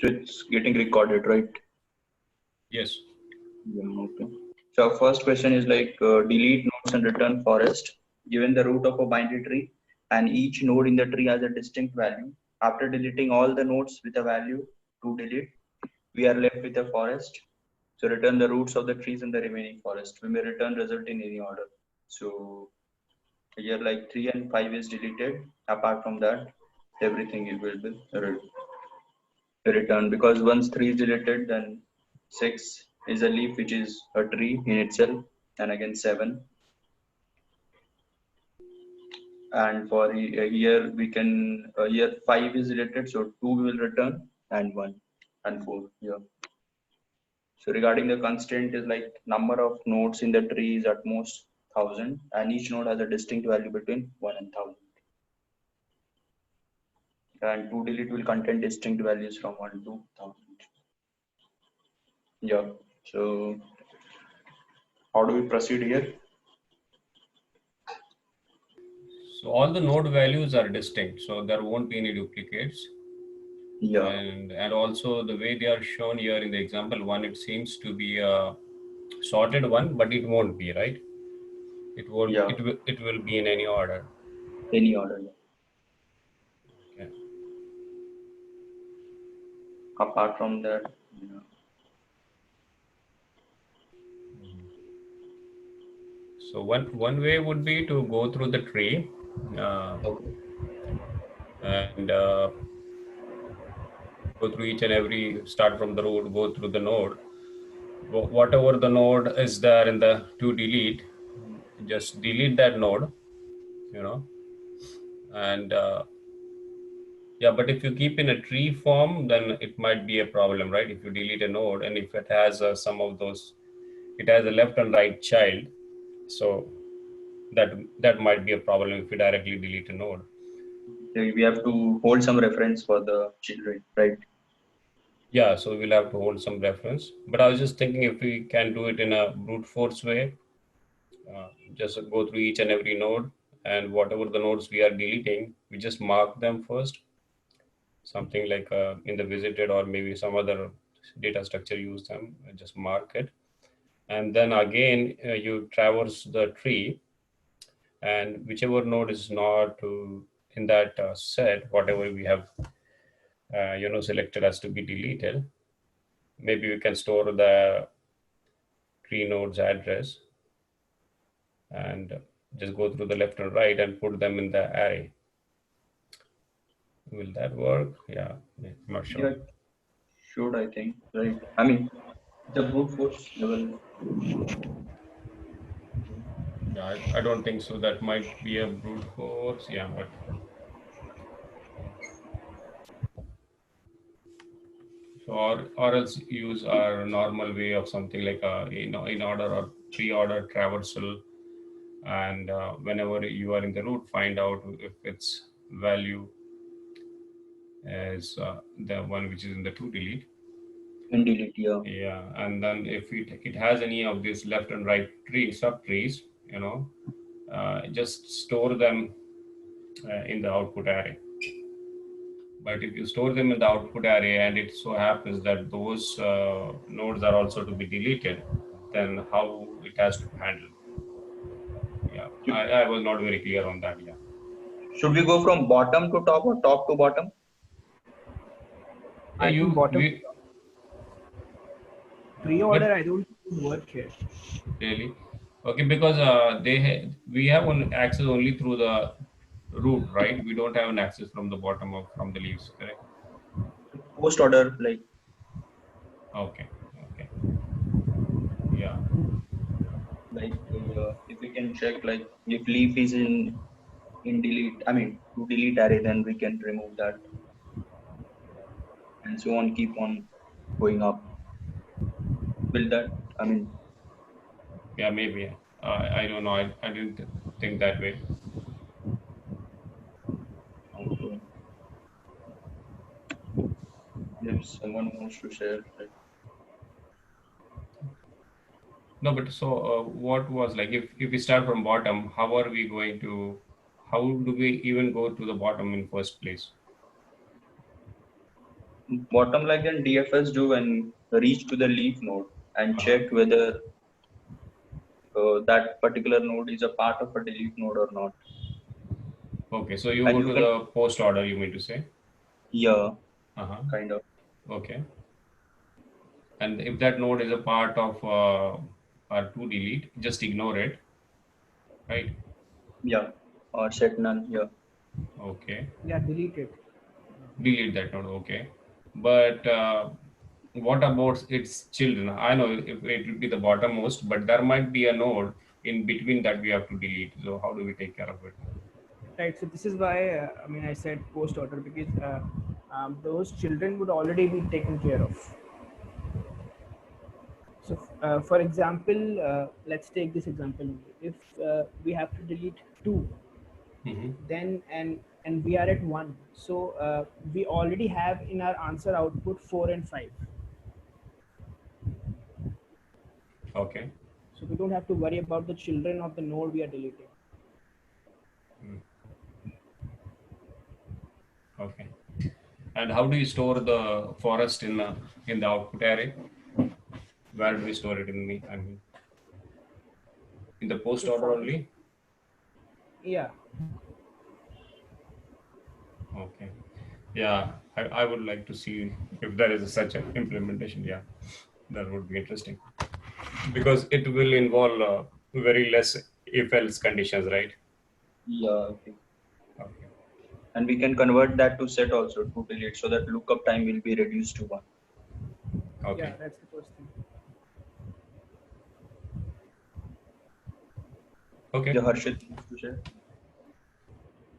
So it's getting recorded, right? Yes. Yeah, okay. So our first question is like delete nodes and return forest. Given the root of a binary tree and each node in the tree has a distinct value. After deleting all the nodes with a value to delete, we are left with a forest. So return the roots of the trees in the remaining forest. We may return result in any order. So here like 3 and 5 is deleted. Apart from that, everything it will be returned because once 3 is deleted, then 6 is a leaf which is a tree in itself, and again 7. And for here we can here 5 is deleted, so 2 will return and 1 and 4. Yeah. So regarding the constraint is like number of nodes in the tree is at most 1000, and each node has a distinct value between 1 and 1000. And to delete will contain distinct values from 1 to 1000. Yeah. So how do we proceed here? So all the node values are distinct, so there won't be any duplicates. Yeah. And also the way they are shown here in the example one, it seems to be a sorted one, but it won't be, right? It won't. Yeah. It will be in any order. Any order. Yeah. Okay. Apart from that, yeah. So one way would be to go through the tree, uh, Okay. and go through each and every, start from the root, go through the node. Whatever the node is there in the to delete, just delete that node, you know, and yeah, but if you keep in a tree form, then it might be a problem, right? If you delete a node and if it has some of those, it has a left and right child, so that might be a problem if you directly delete a node. So we have to hold some reference for the children, right? Yeah, so we'll have to hold some reference. But I was just thinking if we can do it in a brute force way, just go through each and every node, and whatever the nodes we are deleting, we just mark them first, something like in the visited or maybe some other data structure use them, just mark it. And then again, you traverse the tree, and whichever node is not in that set, whatever we have, selected as to be deleted, maybe we can store the tree node's address and just go through the left and right and put them in the array. Will that work? Yeah, I'm not sure. Yeah, should I think, right? I mean, the brute force level. Yeah, I don't think so. That might be a brute force. Yeah, but so or else use our normal way of something like in order or pre-order traversal, and whenever you are in the root, find out if its value is the one which is in the to delete. And delete, yeah. Yeah, and then if it has any of these left and right tree sub trees, just store them in the output array. But if you store them in the output array and it so happens that those nodes are also to be deleted, then how it has to handle? Yeah, Should, I was not very clear on that. Yeah. should we go from bottom to top or top to bottom? Yeah, I think bottom we pre-order but I don't think work here. really okay because we have access only through the root, right? We don't have an access from the bottom of from the leaves, correct? Post order, like Okay, okay, yeah. if we can check like if leaf is in delete, I mean to delete array, then we can remove that and so on. Keep on going up. Will that? I mean, Yeah, maybe. I don't know. I didn't think that way. okay. If someone wants to share, like, No, but so what was like if we start from bottom, how are we going to? How do we even go to the bottom in first place? bottom like then DFS do when reach to the leaf node and Uh-huh. check whether that particular node is a part of a delete node or not. Okay, so you And go you to can, the post order, you mean to say? yeah, Uh-huh. kind of, Okay. And if that node is a part of our to delete, just ignore it, right? yeah, or set none, yeah. Okay. Yeah, delete it. Delete that node, okay. But what about its children? I know if it will be the bottommost, but there might be a node in between that we have to delete. So how do we take care of it? Right. So this is why I mean I said post order, because those children would already be taken care of. So for example, let's take this example. If we have to delete 2, Hmm. then and we are at 1, so we already have in our answer output 4 and 5. Okay. So we don't have to worry about the children of the node we are deleting. Mm. Okay. And how do you store the forest in the output array? Where do we store it in the, I mean, in the post So order forest, only? yeah. Okay. Yeah, I would like to see if there is such an implementation. Yeah, that would be interesting because it will involve very less if else conditions, right? Yeah, okay. Okay. And we can convert that to set also to delete so that lookup time will be reduced to 1. Yeah, Okay. that's the first thing. Yeah, Okay. Harshit wants to share.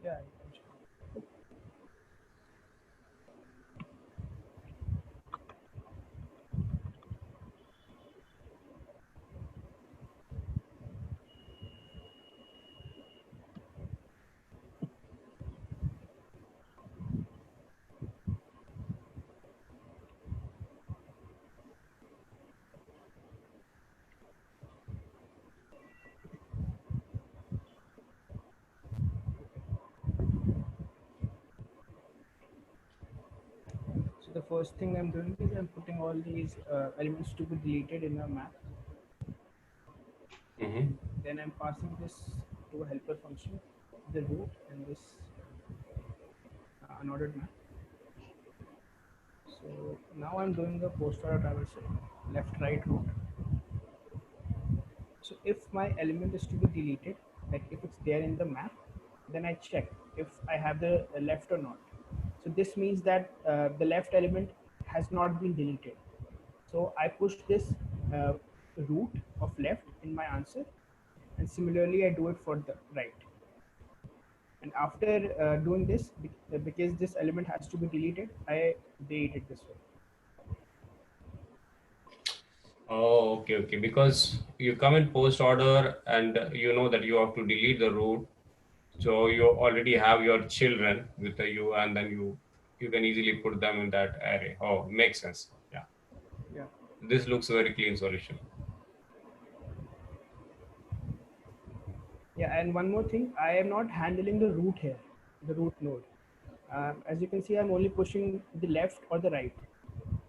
Yeah. So the first thing I'm doing is I'm putting all these elements to be deleted in a map. Mm-hmm. Then I'm passing this to a helper function, the root and this unordered map. So now I'm doing the post order traversal, left, right, root. So if my element is to be deleted, like if it's there in the map, then I check if I have the left or not. So this means that the left element has not been deleted. So I push this uh, root of left in my answer, and similarly I do it for the right. And after doing this, because this element has to be deleted, I delete it this way. Oh, okay, okay. Because you come in post order and you know that you have to delete the root, so you already have your children with you, and then you can easily put them in that array. Oh, makes sense. Yeah, Yeah. this looks a very clean solution. Yeah, and one more thing, I am not handling the root here, the root node. As you can see, I'm only pushing the left or the right.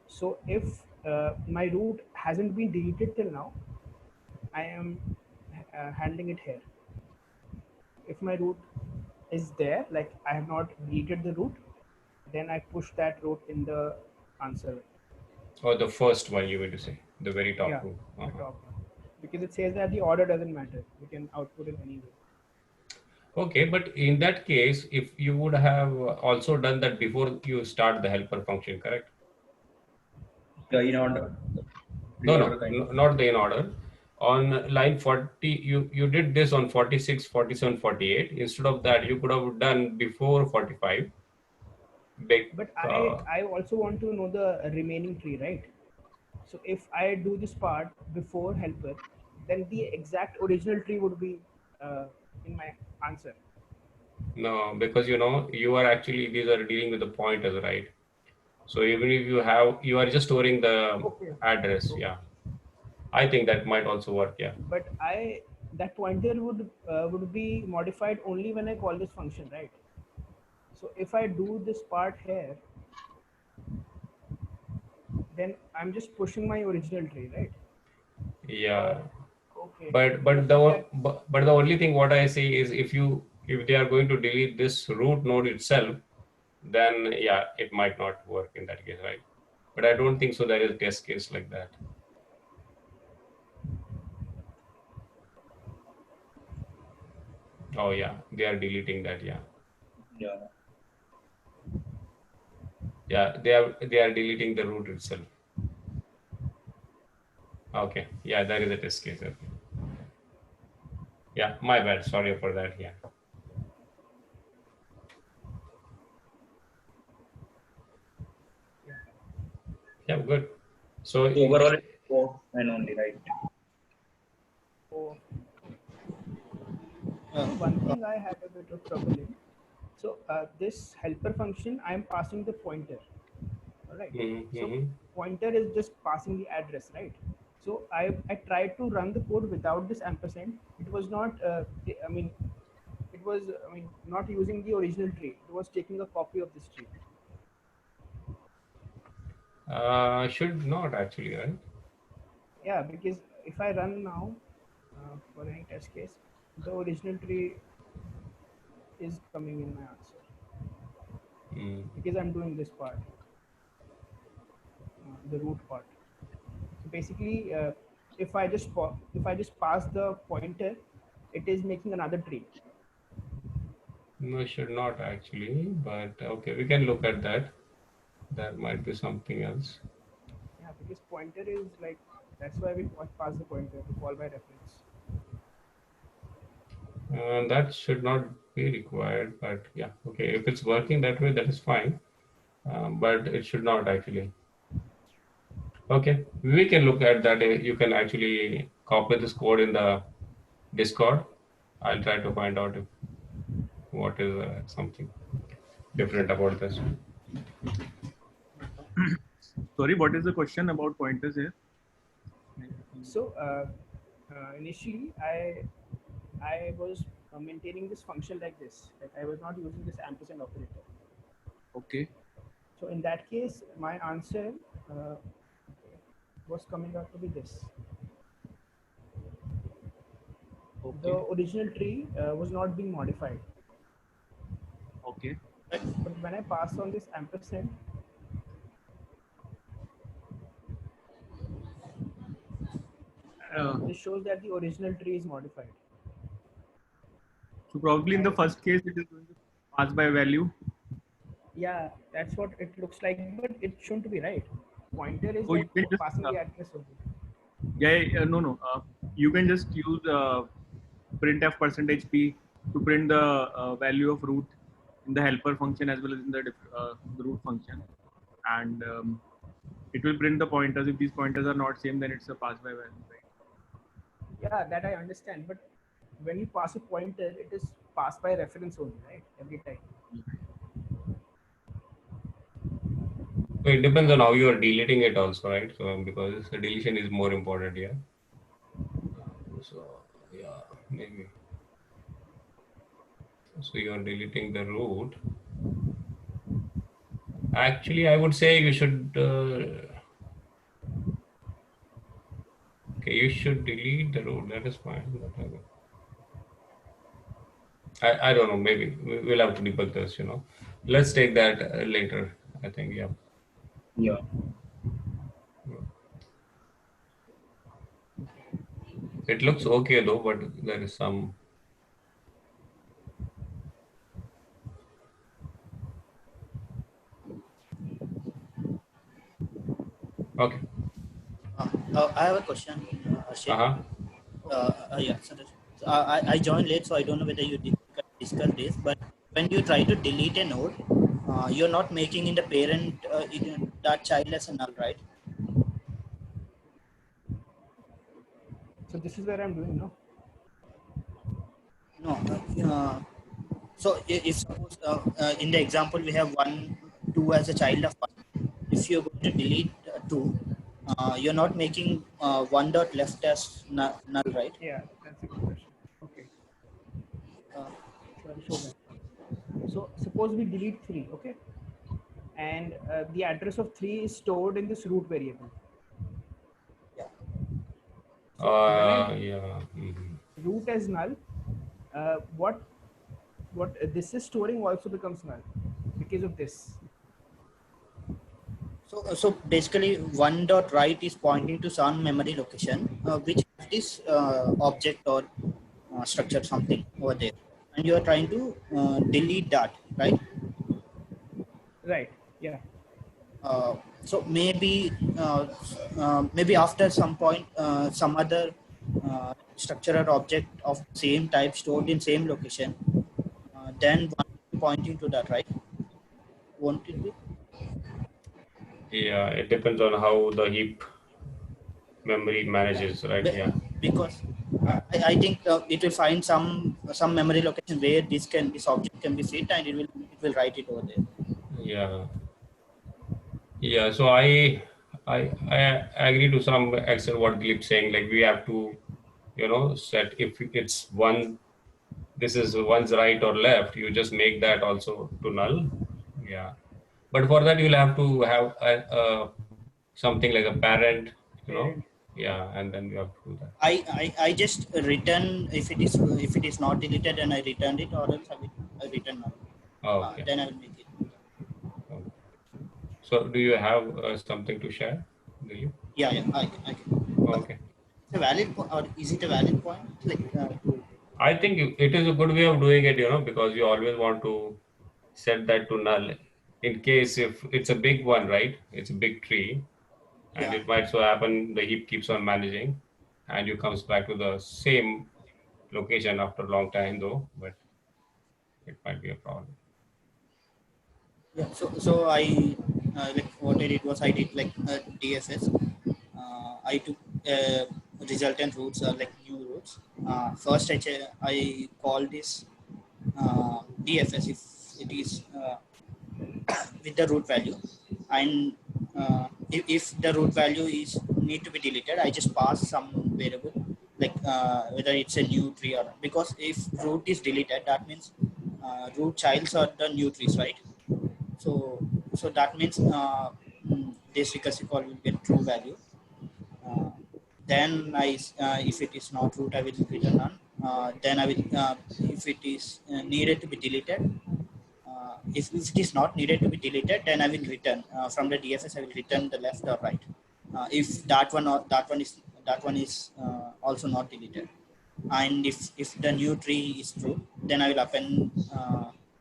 So if my root hasn't been deleted till now, I am handling it here. If my root is there, like I have not deleted the root, then I push that root in the answer. Or the first one you mean to say, the very top Yeah, row. the Uh-huh. top one. Because it says that the order doesn't matter. We can output it anyway. Okay, but in that case, if you would have also done that before you start the helper function, correct? Yeah, If in order, No, pre-order no, kind of. not the in order. On line 40, you did this on 46, 47, 48. Instead of that, you could have done before 45. Big, But I also want to know the remaining tree, right? So if I do this part before helper, then the exact original tree would be uh, in my answer. no, because you are actually, these are dealing with the pointers, right? So even if you have, you are just storing the Okay. address. Okay. Yeah. I think that might also work. Yeah. But I that pointer would be modified only when I call this function, right? So if I do this part here, then I'm just pushing my original tree, right? Yeah. Okay. But the only thing what I see is if they are going to delete this root node itself, then yeah, it might not work in that case, right? But I don't think so. There is test case like that. Oh yeah, they are deleting that. Yeah, Yeah. yeah, they are deleting the root itself. Okay, yeah, that is a test case. Okay. Yeah, my bad. Sorry for that. Yeah. Yeah, good. So So overall, it's 4 and only, right? So Uh, one thing I had a bit of trouble in. So this helper function, I'm passing the pointer. All right. So mm-hmm. pointer is just passing the address, right? So I tried to run the code without this ampersand. It was not. I mean, it was. I mean, not using the original tree. It was taking a copy of this tree. Should not actually, right? Yeah, because if I run now for any test case, the original tree is coming in my answer Mm. because I'm doing this part, the root part. So basically, if I just pass the pointer, it is making another tree. No, should not actually, but okay, we can look at that. That might be something else. Yeah, because pointer is like that's why we pass the pointer to call by reference. That should not be required, but yeah, okay. If it's working that way, that is fine. But it should not actually. Okay, we can look at that. You can actually copy this code in the Discord. I'll try to find out if, what is something different about this. Sorry, what is the question about pointers here? So initially, I was maintaining this function like this. Like I was not using this ampersand operator. Okay. So in that case, my answer uh, was coming out to be this. The Okay. original tree was not being modified. Okay. But when I pass on this ampersand, this shows that the original tree is modified. So probably in the first case, it is going to pass by value. Yeah, that's what it looks like, but it shouldn't be right. Pointer is Oh, you like can just passing the address only. no. You can just use printf %p to print the value of root in the helper function as well as in the root function, and it will print the pointers. If these pointers are not same, then it's a pass by value, right? Yeah, that I understand, but when you pass a pointer, it is passed by reference only, right? Every time. So it depends on how you are deleting it also, right? So because the deletion is more important here. So yeah, maybe. So you are deleting the root. Actually, I would say you should. Okay, you should delete the root. That is fine. Whatever. I don't know. Maybe we'll have to debug this. Let's take that later. I think yeah. Yeah. It looks okay though, but there is some. Okay. I have a question, Ashik. Yeah, so I joined late, so I don't know whether you discussed this. But when you try to delete a node, you're not making in the parent that child as a null, right? So this is where I'm doing, no? No. So if suppose in the example we have 1, 2 as a child of 1, if you're going to delete 2, you're not making 1 dot left as null, right? Yeah, that's a good question. Okay, so I'll show that. So suppose we delete 3, okay? and the address of 3 is stored in this root variable. So when I Yeah. Mhm. root as null, what this is storing also becomes null because of this. So basically, one dot write is pointing to some memory location which has this object or structure something over there, and you are trying to delete that, right? Right. Yeah. Uh, so maybe after some point, some other structure or object of same type stored in same location, then one pointing to that, right? Won't it be? Yeah, it depends on how the heap memory manages, right? Be- Yeah. Because I think it will find some memory location where this object can be fit, and it will write it over there. Yeah. Yeah. So I agree to some extent what Dilip saying. Like we have to, set if it's one, this is one's right or left, you just make that also to null. Yeah. But for that you'll have to have something like a parent, you know. Parent. Yeah, and then you have to do that. I just return if it is not deleted, and I returned it, or else I return null. Oh, okay. Then I will make it. Okay. So do you have something to share? Do you? Yeah, I can. Okay. It's a valid point, or is it a valid point? I think it is a good way of doing it, because you always want to set that to null in case if it's a big one, right? It's a big tree, and Yeah. it might so happen the heap keeps on managing, and you comes back to the same location after a long time though, but it might be a problem. Yeah. So I what I did was I did DFS. I took resultant roots like new roots. First I call this DFS if it is with the root value, and if the root value is need to be deleted, I just pass some variable like whether it's a new tree or not. Because if root is deleted, that means root childs are the new trees, right? So that means this recursive call will get true value. Uh, then if it is not root, I will return none. Then I will if it is needed to be deleted. If it is not needed to be deleted, then I will return from the DFS. I will return the left or right. If that one is also not deleted, and if the new tree is true, then I will append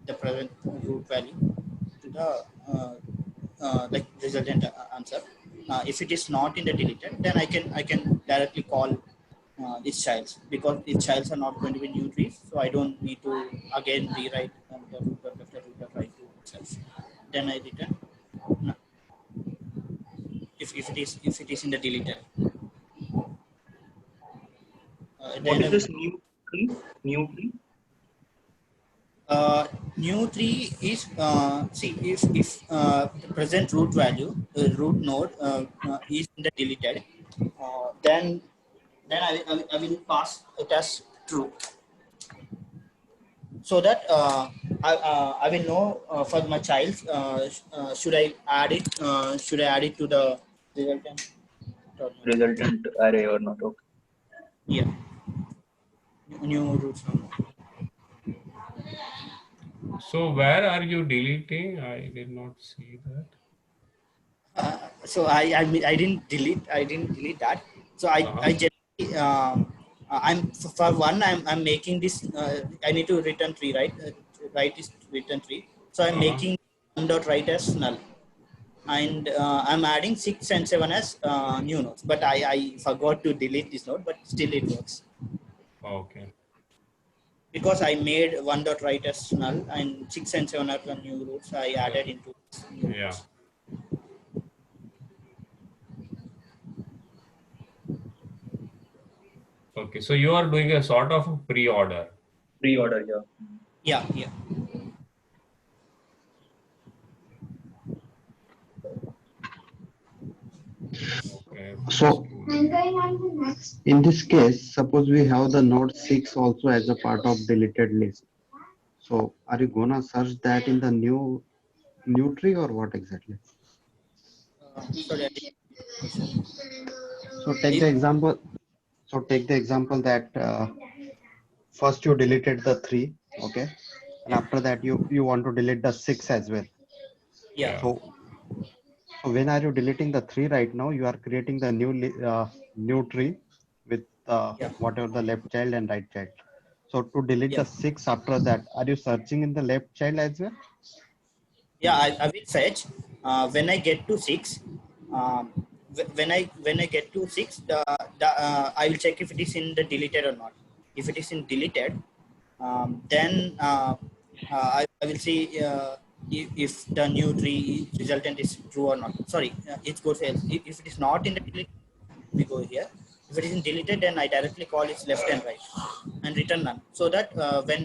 the present root value to the resultant answer. If it is not in the deleted, then I can directly call its childs, because its childs are not going to be new trees, so I don't need to again rewrite the root of left, the root of right to itself. Then I return if it is in the deleted. What is this new tree? New tree? New tree is see if the present root value root node is in the deleted, then I will pass it as true, so that I will know for my child should I add it to the resultant or not. Resultant array or not? Okay. Yeah, new roots. So where are you deleting? I did not see that. So I didn't delete that. So I generally for one I'm making this I need to return tree, right? Right is return tree. So I'm making one dot write as null, and I'm adding 6 and 7 as new nodes. But I forgot to delete this node, but still it works Okay. because I made one dot write as null, and 6 and 7 are the new roots I added into new Yeah. nodes. Okay. So you are doing a sort of pre-order. Pre-order, yeah. Yeah. Okay. So in this case, suppose we have the node 6 also as a part of deleted list. So are you gonna search that in the new new tree or what exactly? Sorry, I didn't- So take the example. So take the example that first you deleted the 3, okay, and after that you want to delete the 6 as well. yeah. So when are you deleting the 3 right now? You are creating the new tree with Yeah. whatever the left child and right child. So to delete Yeah. the 6 after that, are you searching in the left child as well? Yeah, I will fetch when I get to 6. Um, when I get to 6, I will check if it is in the deleted or not. If it is in deleted, then I will see if the new tree resultant is true or not. Sorry, it goes else. If it is not in the deleted, we go here. If it is in deleted, then I directly call its left and right and return none. So that when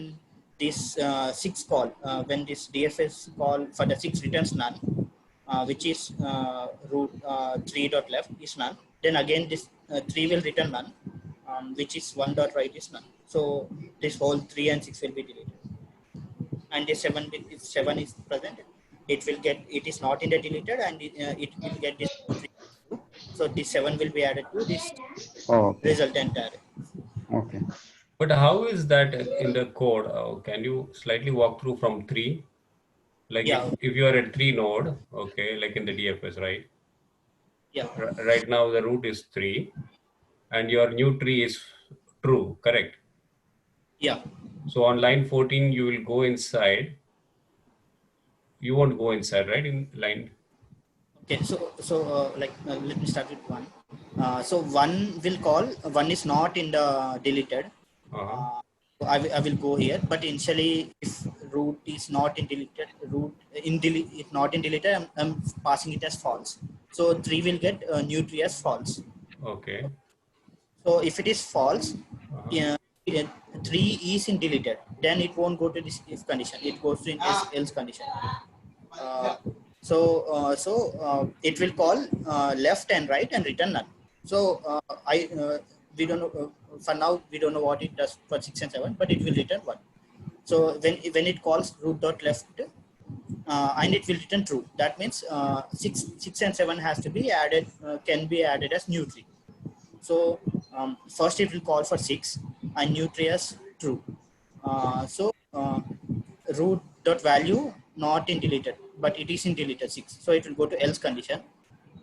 this 6 call, when this DFS call for the 6 returns none, which is root 3 dot left is none, then again this 3 will return none, which is 1 dot right is none. So this whole 3 and 6 will be deleted. And the 7, if 7 is present, it will get, it is not in the deleted, and it will get this 3. So this 7 will be added to this Oh, okay. resultant array. Okay. But how is that in the code? Can you slightly walk through from 3? Like Yeah. if you are at 3 node, okay, like in the DFS, right? Yeah. Right now the root is 3 and your new tree is true, correct? Yeah. So on line 14, you will go inside. You won't go inside, right? In line. Okay. So let me start with 1. So 1 will call, 1 is not in the deleted. So I will go here, but initially if root is not in deleted, if not in deleted, I'm passing it as false. So 3 will get new tree as false. Okay. So if it is false, 3 is in deleted, then it won't go to this if condition. It goes to in else condition. It will call left and right and return none. So we don't know for now. We don't know what it does for 6 and 7, but it will return 1. So when it calls root dot left, and it will return true. That means 6 and 7 has to be added, can be added as new tree. So first it will call for 6 and new tree as true. Root dot value not in deleted, but it is in deleted 6. So it will go to else condition,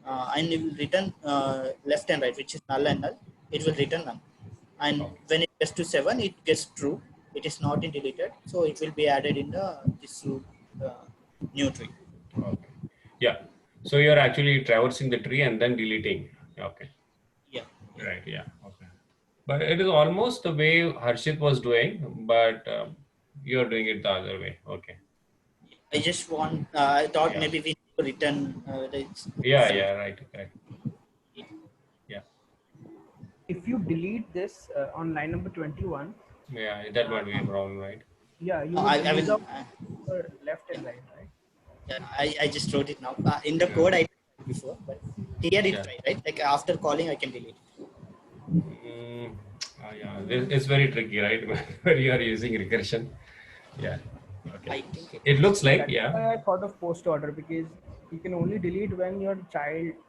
and it will return left and right, which is null and null. It will return none. And when it gets to 7, it gets true. It is not in deleted, so it will be added in the this root new tree. Okay. Yeah. So you're actually traversing the tree and then deleting. Okay. Yeah. Right. Yeah. Okay. But it is almost the way Harshit was doing, but you're doing it the other way. Okay. I just want. I thought Yeah. maybe we need to return. Yeah. Yeah. Right. Correct. Yeah. If you delete this on line number 21, Yeah. That might be a problem, right? yeah, you I will will. left and right, right? I just wrote it now. In the code I did before, but here it's right. Like after calling, I can delete it. Yeah. It's very tricky, right? Where you are using regression. Yeah. Okay. I think It looks like, That's why I thought of post order, because you can only delete when your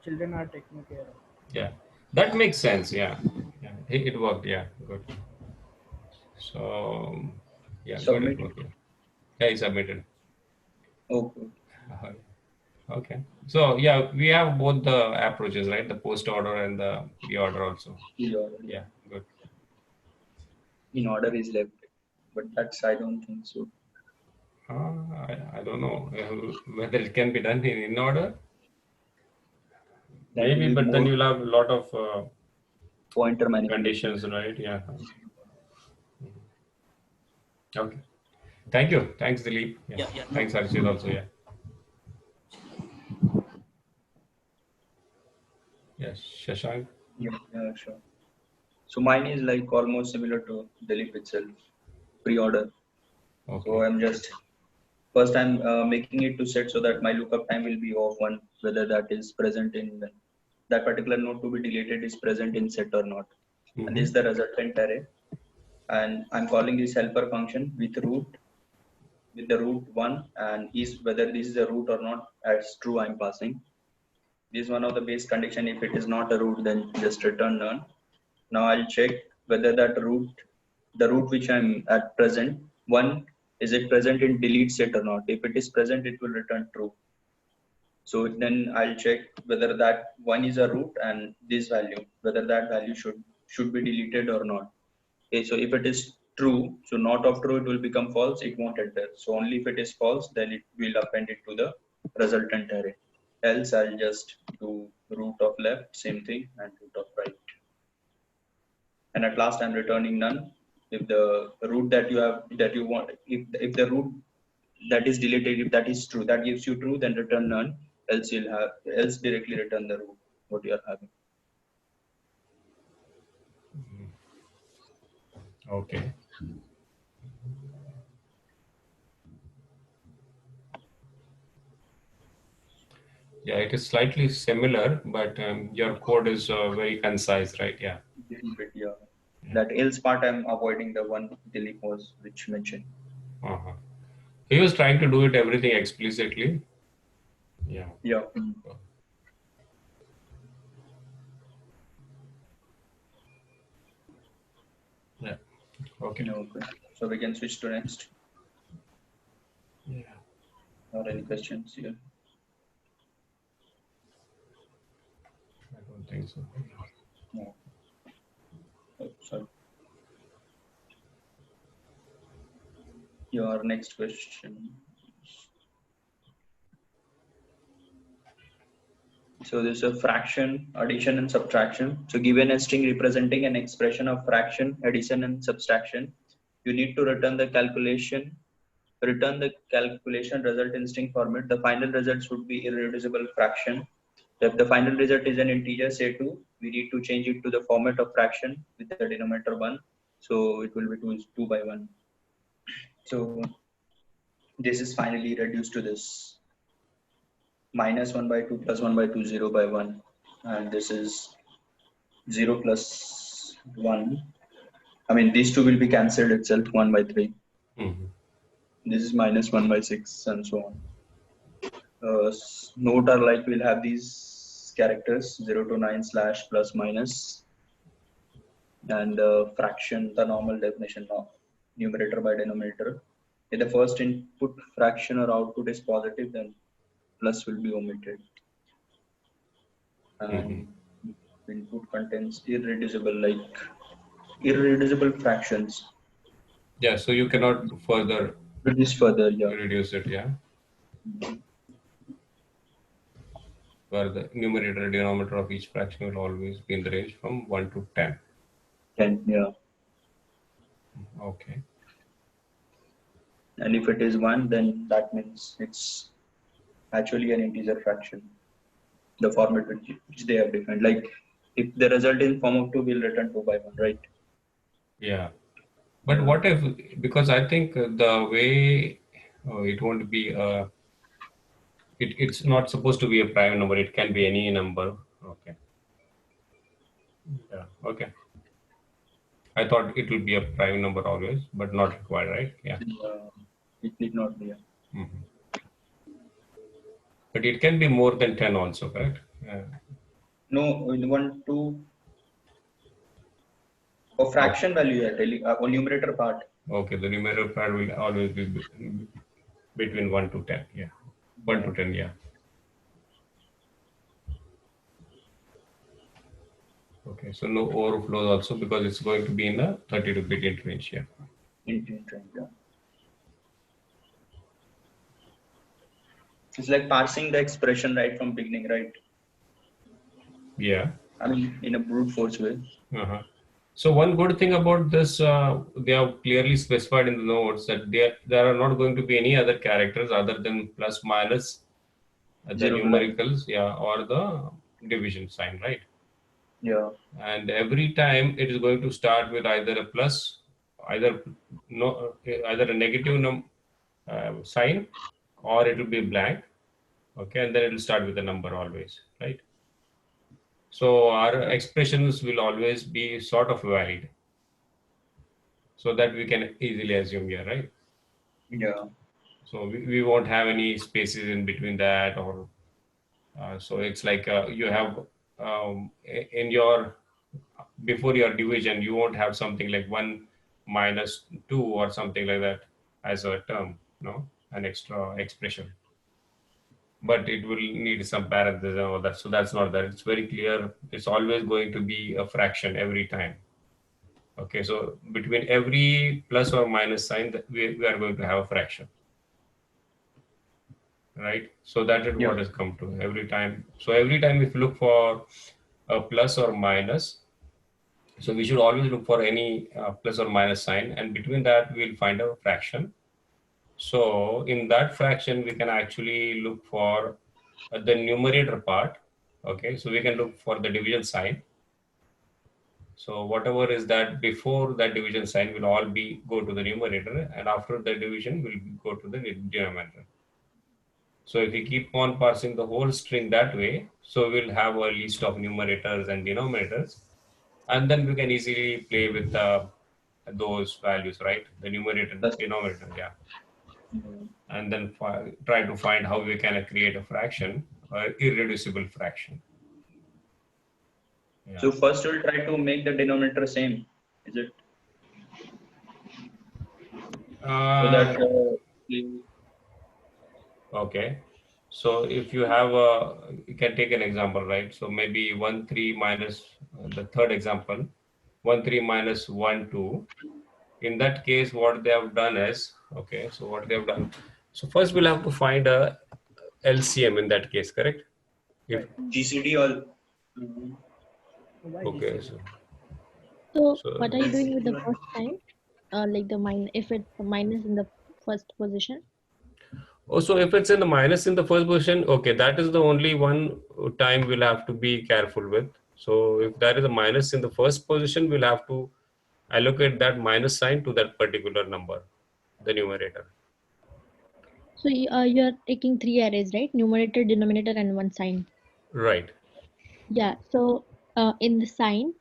children are taken care of. Yeah. That makes sense. Yeah. Yeah. It worked. Yeah. Good. So, yeah. Submit. Got it. Yeah. He submitted. Okay. Okay. So yeah, we have both the approaches, right? The post order and the pre-order also. Yeah, good. In order is left, but that's, I don't think so. I don't know whether it can be done in order. That Maybe, will be but then more you'll have a lot of pointer manipulation. conditions, right? Yeah. Okay. Thank you. Thanks, Dilip. Yeah. Thanks, Harshit also. Yeah. Yes, Shashank. Yeah, sure. So mine is like almost similar to Dilip itself, pre-order. Okay. So I'm just first I'm making it to set so that my lookup time will be of 1, whether that is present in that particular node to be deleted is present in set or not. And this is the resultant array. And I'm calling this helper function with root with the root 1 and is whether this is a root or not. As true, I'm passing. This is one of the base condition. If it is not a root, then just return none. Now I'll check whether that root, the root which I'm at present, 1, is it present in delete set or not. If it is present, it will return true. So then I'll check whether that 1 is a root and this value, whether that value should be deleted or not. Okay, so if it is true, so not of true, it will become false, it won't enter. So only if it is false, then it will append it to the resultant array. Else I'll just do root of left, same thing, and root of right. And at last I'm returning none. If the root that you want, if the root that is deleted, if that is true, that gives you true, then return none. Else else directly return the root what you are having. Okay. Yeah, it is slightly similar, but your code is very concise, right? Yeah. Little bit, yeah. That else part I'm avoiding the one delete was which mentioned. Uh-huh. He was trying to do it everything explicitly. Yeah. Yeah. Yeah. Okay. Okay. So we can switch to next. Yeah. Or any questions here? I don't think so. No. Oh, sorry. Your next question. So this is a fraction, addition and subtraction. So given a string representing an expression of fraction, addition and subtraction, you need to return the calculation result in string format. The final results would be irreducible fraction. If the final result is an integer, say 2, we need to change it to the format of fraction with the denominator 1. So it will be 2 by 1. So this is finally reduced to this minus 1 by 2 plus 1 by 2, 0 by 1. And this is 0 plus 1. I mean, these two will be cancelled itself, 1 by 3. Mm-hmm. This is minus 1 by 6 and so on. Note are like we'll have these characters 0 to 9 slash plus minus, and fraction, the normal definition of numerator by denominator. If the first input fraction or output is positive, then plus will be omitted. And input contains irreducible fractions. Yeah, so you cannot further reduce yeah. Reduce it, yeah. Where the numerator and denominator of each fraction will always be in the range from 1 to 10. 10, yeah. Okay. And if it is 1, then that means it's actually an integer fraction. The format which they have defined. Like if the result in form of 2 will return 2 by 1, right? Yeah. But what if, because I think the way it won't be, it's not supposed to be a prime number. It can be any number. Okay. Yeah. Okay. I thought it will be a prime number always, but not required, right? Yeah. It need not be. But it can be more than 10 also, correct? No, in 1, 2. For fraction value, you're telling, numerator part. Okay, the numerator part will always be between 1 to 10. Yeah. 1 to 10, yeah. Okay, so no overflows also because it's going to be in a 32-bit int range, yeah. Int range, yeah. It's like parsing the expression right from beginning, right? Yeah. I mean, in a brute force way. So one good thing about this, they have clearly specified in the notes that there are not going to be any other characters other than plus minus, the numericals, yeah, or the division sign, right? Yeah. And every time it is going to start with either a plus, either a negative sign, or it will be blank. Okay, and then it will start with a number always, right? So our expressions will always be sort of valid. So that we can easily assume here, right? Yeah. So we won't have any spaces in between that, or so it's like you have in your before your division, you won't have something like 1 minus 2 or something like that as a term, no, an extra expression. But it will need some parentheses and all that. So that's not that. It's very clear. It's always going to be a fraction every time. Okay, so between every plus or minus sign, that we are going to have a fraction, right? So that is what has come to every time. So every time if you look for a plus or minus, so we should always look for any plus or minus sign, and between that we'll find a fraction. So in that fraction, we can actually look for the numerator part. Okay, so we can look for the division sign. So whatever is that before that division sign will all be go to the numerator, and after the division will go to the denominator. So if we keep on parsing the whole string that way, so we'll have a list of numerators and denominators, and then we can easily play with those values, right? The numerator, denominator, yeah. And then try to find how we can create a fraction, irreducible fraction. Yeah. So first we'll try to make the denominator same, is it? So that okay. So if you have a, you can take an example, right? So maybe 1, 3 minus the third example, 1, 3 minus 1, 2. In that case, what they have done is, okay, so what they have done. So first we'll have to find a LCM in that case, correct? If, GCD all. okay. So what are you doing with the first sign? Like if it's a minus in the first position? Oh, so if it's in the minus in the first position, okay, that is the only one time we'll have to be careful with. So if there is a minus in the first position, we'll have to allocate that minus sign to that particular number, the numerator. So you're taking 3 arrays, right? Numerator, denominator, and one sign. Right. Yeah. So in the sign,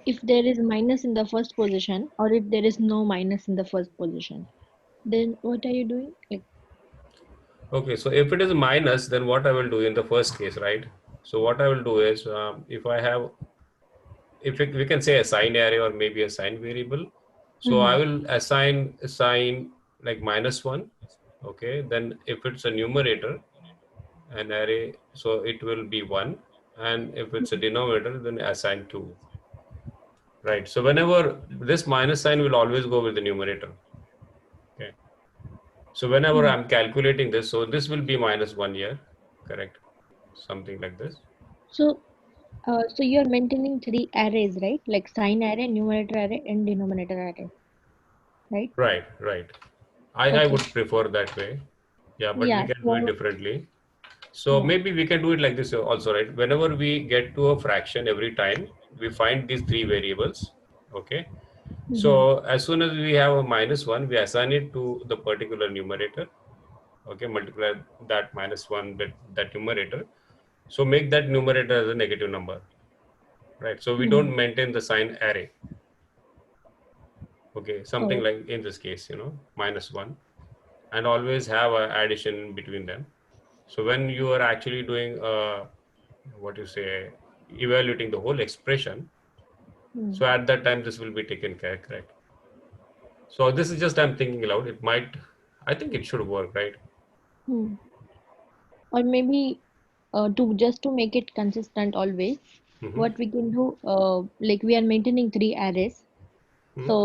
if there is minus in the first position, or if there is no minus in the first position, then what are you doing? Like, okay, so if it is minus, then what I will do in the first case, right? So what I will do is, if I have, if we can say a sign array or maybe a sign variable, so I will assign a sign like -1. Okay, then if it's a numerator, an array, so it will be 1, and if it's a denominator, then assign 2. Right. So whenever this minus sign will always go with the numerator. Okay. So whenever I'm calculating this, so this will be -1 here, correct? Something like this. so you're maintaining 3 arrays, right? Like sign array, numerator array, and denominator array, right? Right, right. I would prefer that way. Yeah, but Yeah, we can do it differently. So maybe we can do it like this also, right? Whenever we get to a fraction every time, we find these 3 variables. Okay. So as soon as we have a -1, we assign it to the particular numerator. Okay, multiply that -1 with that numerator. So make that numerator as a negative number. Right. So we don't maintain the sign array. Okay, something like in this case, -1, and always have an addition between them. So when you are actually doing what you say, evaluating the whole expression, so at that time this will be taken care, correct? So this is just I'm thinking aloud. It might, I think it should work, right? Or maybe to make it consistent always, what we can do, like we are maintaining 3 arrays. So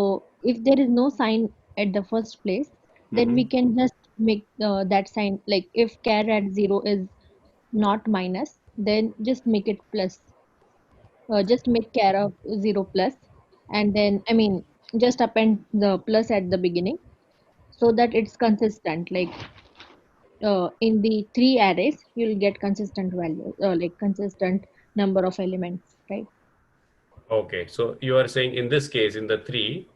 if there is no sign at the first place, then we can just make that sign, like if char at 0 is not minus, then just make it plus. Just make char of 0 plus, and then just append the plus at the beginning, so that it's consistent. Like in the 3 arrays, you'll get consistent value, like consistent number of elements, right? Okay, so you are saying in this case, in the 3,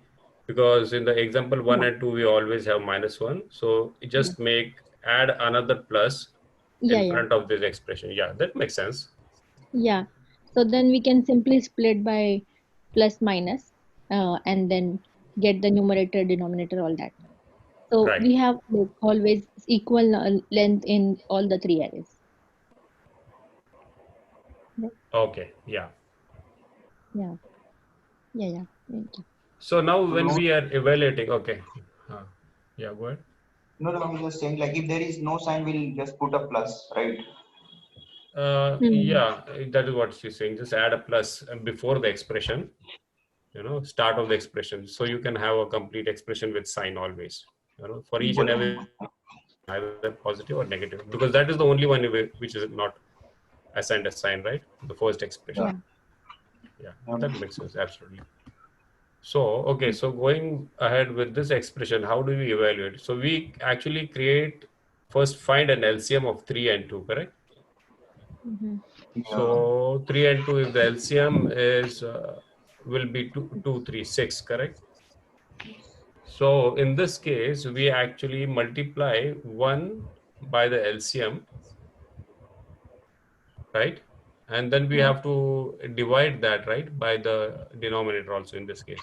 because in the example 1 and 2, we always have -1. So just add another plus in front of this expression. Yeah, that makes sense. Yeah. So then we can simply split by plus minus, and then get the numerator, denominator, all that. So Right. we have like always equal length in all the three arrays. Okay. Yeah. Yeah. Yeah. Thank you. So now So when no, we are evaluating, okay. Yeah, go ahead. no, no, I'm just saying like if there is no sign, we'll just put a plus, right? Yeah, that is what she's saying. Just add a plus before the expression, start of the expression. So you can have a complete expression with sign always, for each and Equal every, sign. either positive or negative, because that is the only one which is not assigned a sign, right? The first expression. Yeah. Yeah, that makes sense. Absolutely. So, okay, so going ahead with this expression, how do we evaluate? So we actually first find an LCM of 3 and 2, correct? Mm-hmm. Yeah. So 3 and 2, if the LCM will be 2, 3, 6, correct? So in this case, we actually multiply 1 by the LCM, right? And then we have to divide that, right, by the denominator also in this case,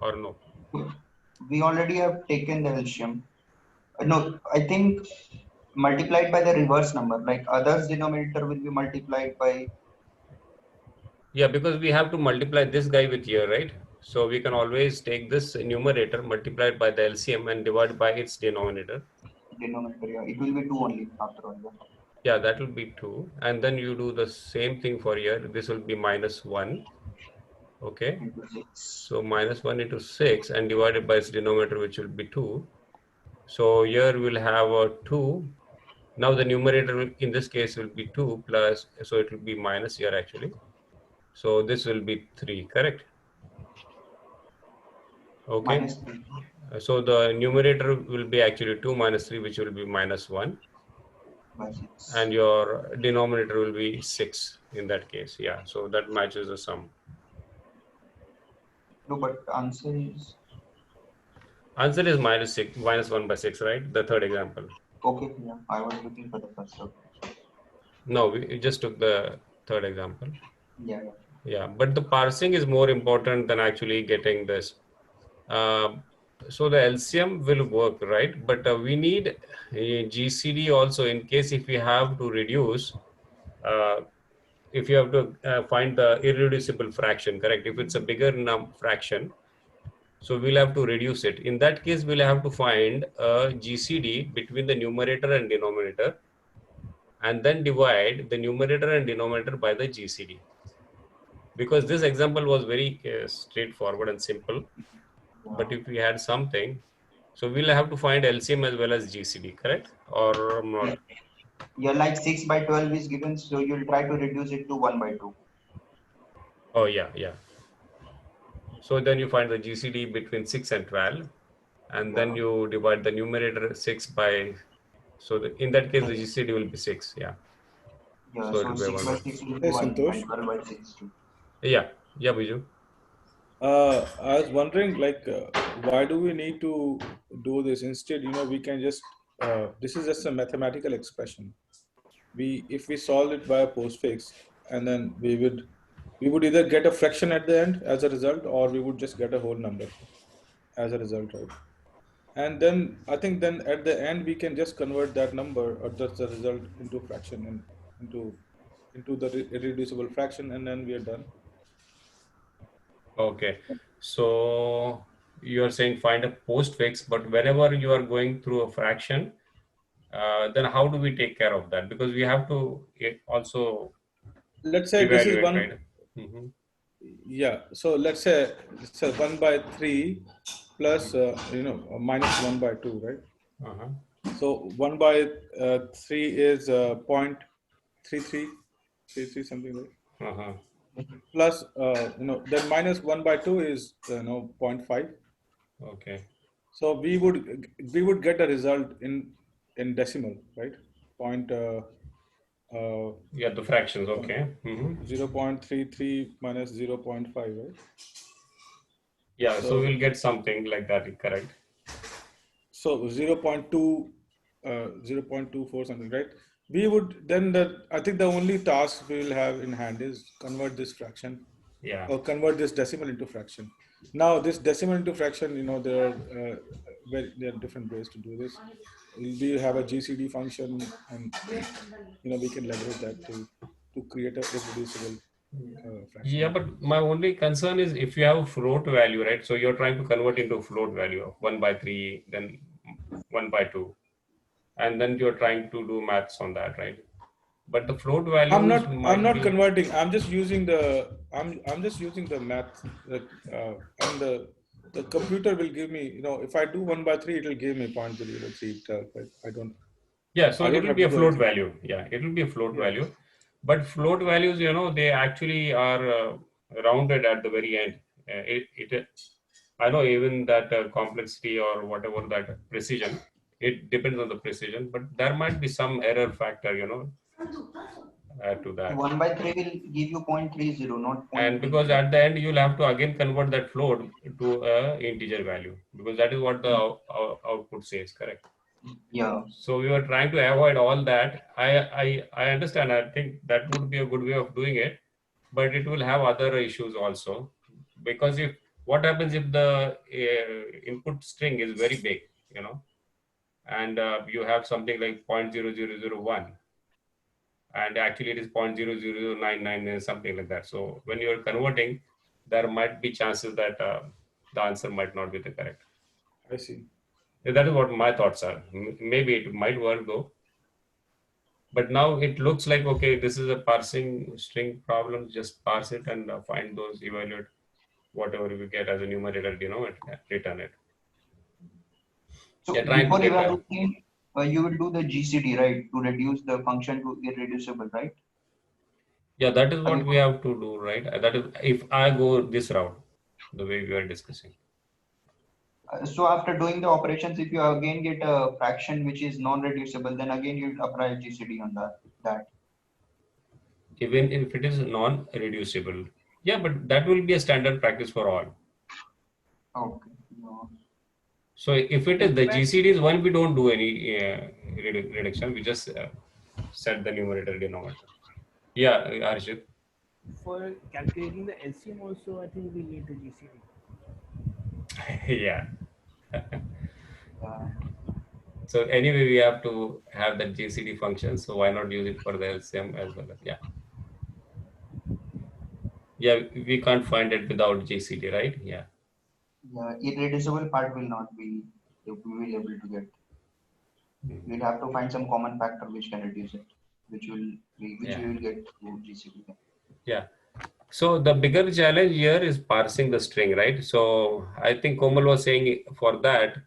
or no? We already have taken the LCM. No, I think multiplied by the reverse number, like others denominator will be multiplied by. Yeah, because we have to multiply this guy with here, right? So we can always take this numerator multiplied by the LCM and divide by its denominator. Denominator, yeah. It will be 2 only after all. Yeah. Yeah, that will be 2. And then you do the same thing for here. This will be -1. Okay. Into 6. So -1 into 6 and divided by its denominator, which will be 2. So here we'll have a 2. Now the numerator in this case will be 2 plus, so it will be minus here actually. So this will be 3, correct? Okay. -3. So the numerator will be actually 2 minus 3, which will be -1. By 6. And your denominator will be 6 in that case. Yeah. So that matches the sum. No, but answer is. Answer is -1 by 6, right? The third example. Okay, yeah. I was looking for the first one. No, we just took the third example. Yeah. Yeah, but the parsing is more important than actually getting this. So the LCM will work, right? But we need a GCD also in case if we have to reduce, if you have to find the irreducible fraction, correct? If it's a bigger fraction, so we'll have to reduce it. In that case, we'll have to find a GCD between the numerator and denominator, and then divide the numerator and denominator by the GCD. Because this example was very straightforward and simple. But if we had something, so we'll have to find LCM as well as GCD, correct? Or not? Yeah, like 6 by 12 is given, so you'll try to reduce it to 1 by 2. Oh, yeah. So then you find the GCD between 6 and 12, and then you divide the numerator 6 by, so in that case, the GCD will be 6, yeah. Yeah, So so 6 by 6 will be Hey, 1 Santosh. and 12 by 6 too. Yeah, Biju. I was wondering, why do we need to do this? Instead, we can just, this is just a mathematical expression. If we solve it by a postfix, and then we would either get a fraction at the end as a result, or we would just get a whole number as a result, right? And then I think then at the end we can just convert that number or just the result into fraction and into the irreducible fraction, and then we are done. Okay, so you are saying find a postfix, but whenever you are going through a fraction, then how do we take care of that? Because we have to also Let's say evaluate, this is one. right? Mm-hmm. Yeah. So let's say 1 by 3 plus minus 1 by 2, right? Uh-huh. So 1 by 3 is 0.33 something, right? Uh-huh. Plus then minus 1 by 2 is 0.5. Okay. So we would get a result in decimal, right? Yeah, the fractions. Okay. 0.33 minus 0.5, right? Yeah, so we'll get something like that, correct? So 0.2, 0.24 something, right? We would then I think the only task we will have in hand is convert this fraction, Yeah, or convert this decimal into fraction. Now this decimal into fraction, there are different ways to do this. We have a GCD function, and we can leverage that to create a irreducible fraction. Yeah, but my only concern is if you have a float value, right? So you're trying to convert into a float value of 1/3, then 1/2, and then you're trying to do maths on that, right? But the float values I'm might not be. converting. I'm just using the math, and the computer will give me, if I do 1/3, it will give me 0.003 itself. I don't Yeah, so I it don't will have be to a do float anything. value. Yeah, it will be a float Yeah. value. But float values, they actually are rounded at the very end. I know even that complexity or whatever that precision, it depends on the precision, but there might be some error factor, to that. 1/3 will give you 0.30, not And because 0.33. at the end you'll have to again convert that float to a integer value, because that is what the output says, correct? Yeah. So we were trying to avoid all that. I understand. I think that would be a good way of doing it, but it will have other issues also, because if what happens if the input string is very big, and you have something like 0.0001, and actually it is 0.00099 something like that. So when you are converting, there might be chances that the answer might not be the correct. I see. That is what my thoughts are. Maybe it might work though. But now it looks like, okay, this is a parsing string problem. Just parse it and find those, evaluate whatever we get as a numerator, return it. So You're trying to before get evaluating, you will do the GCD, right, to reduce the function to irreducible, right? yeah, that is Have what you we have to do, right? That is if I go this route, the way we are discussing. So after doing the operations, if you again get a fraction which is non-reducible, then again you apply GCD on that. Even if it is non-reducible. Yeah, but that will be a standard practice for all. Okay. No. So if it is the GCDs one, we don't do any reduction. We just set the numerator denominator. Yeah, Arshit. For calculating the LCM also, I think we need the GCD. Yeah. Yeah. So anyway, we have to have that GCD function. So why not use it for the LCM as well? Yeah. Yeah, we can't find it without GCD, right? Yeah. Yeah, irreducible part will not be, we will able to get. We'll have to find some common factor which can reduce it, which Yeah. we will get through GCD. Yeah. So the bigger challenge here is parsing the string, right? So I think Komal was saying for that,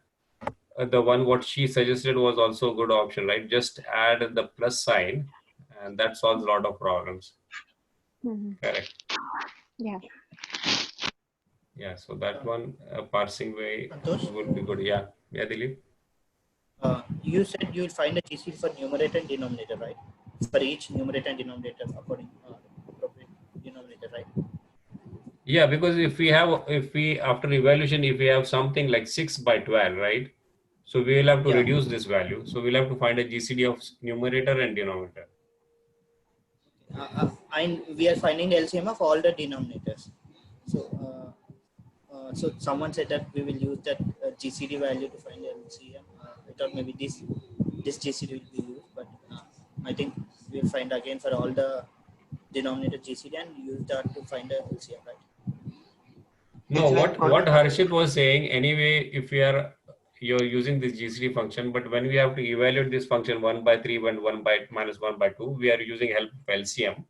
the one what she suggested was also a good option, right? Just add the plus sign, and that solves a lot of problems. Correct. Yeah. Yeah. So that one parsing way Santosh? would be good. Yeah. Yeah, Dilip. You said you will find a GCD for numerator and denominator, right? For each numerator and denominator according appropriate denominator, right? Yeah, because if we after evaluation, if we have something like 6/12, right? So we will have to Yeah. reduce this value. So we'll have to find a GCD of numerator and denominator. And we are finding the LCM of all the denominators. So someone said that we will use that GCD value to find the LCM. I thought maybe this GCD will be used, but I think we'll find again for all the denominator GCD and use that to find the LCM, right? No, It's like what Harshit was saying, anyway, if you're using this GCD function, but when we have to evaluate this function 1/3 and 1/-1/2, we are using help of LCM.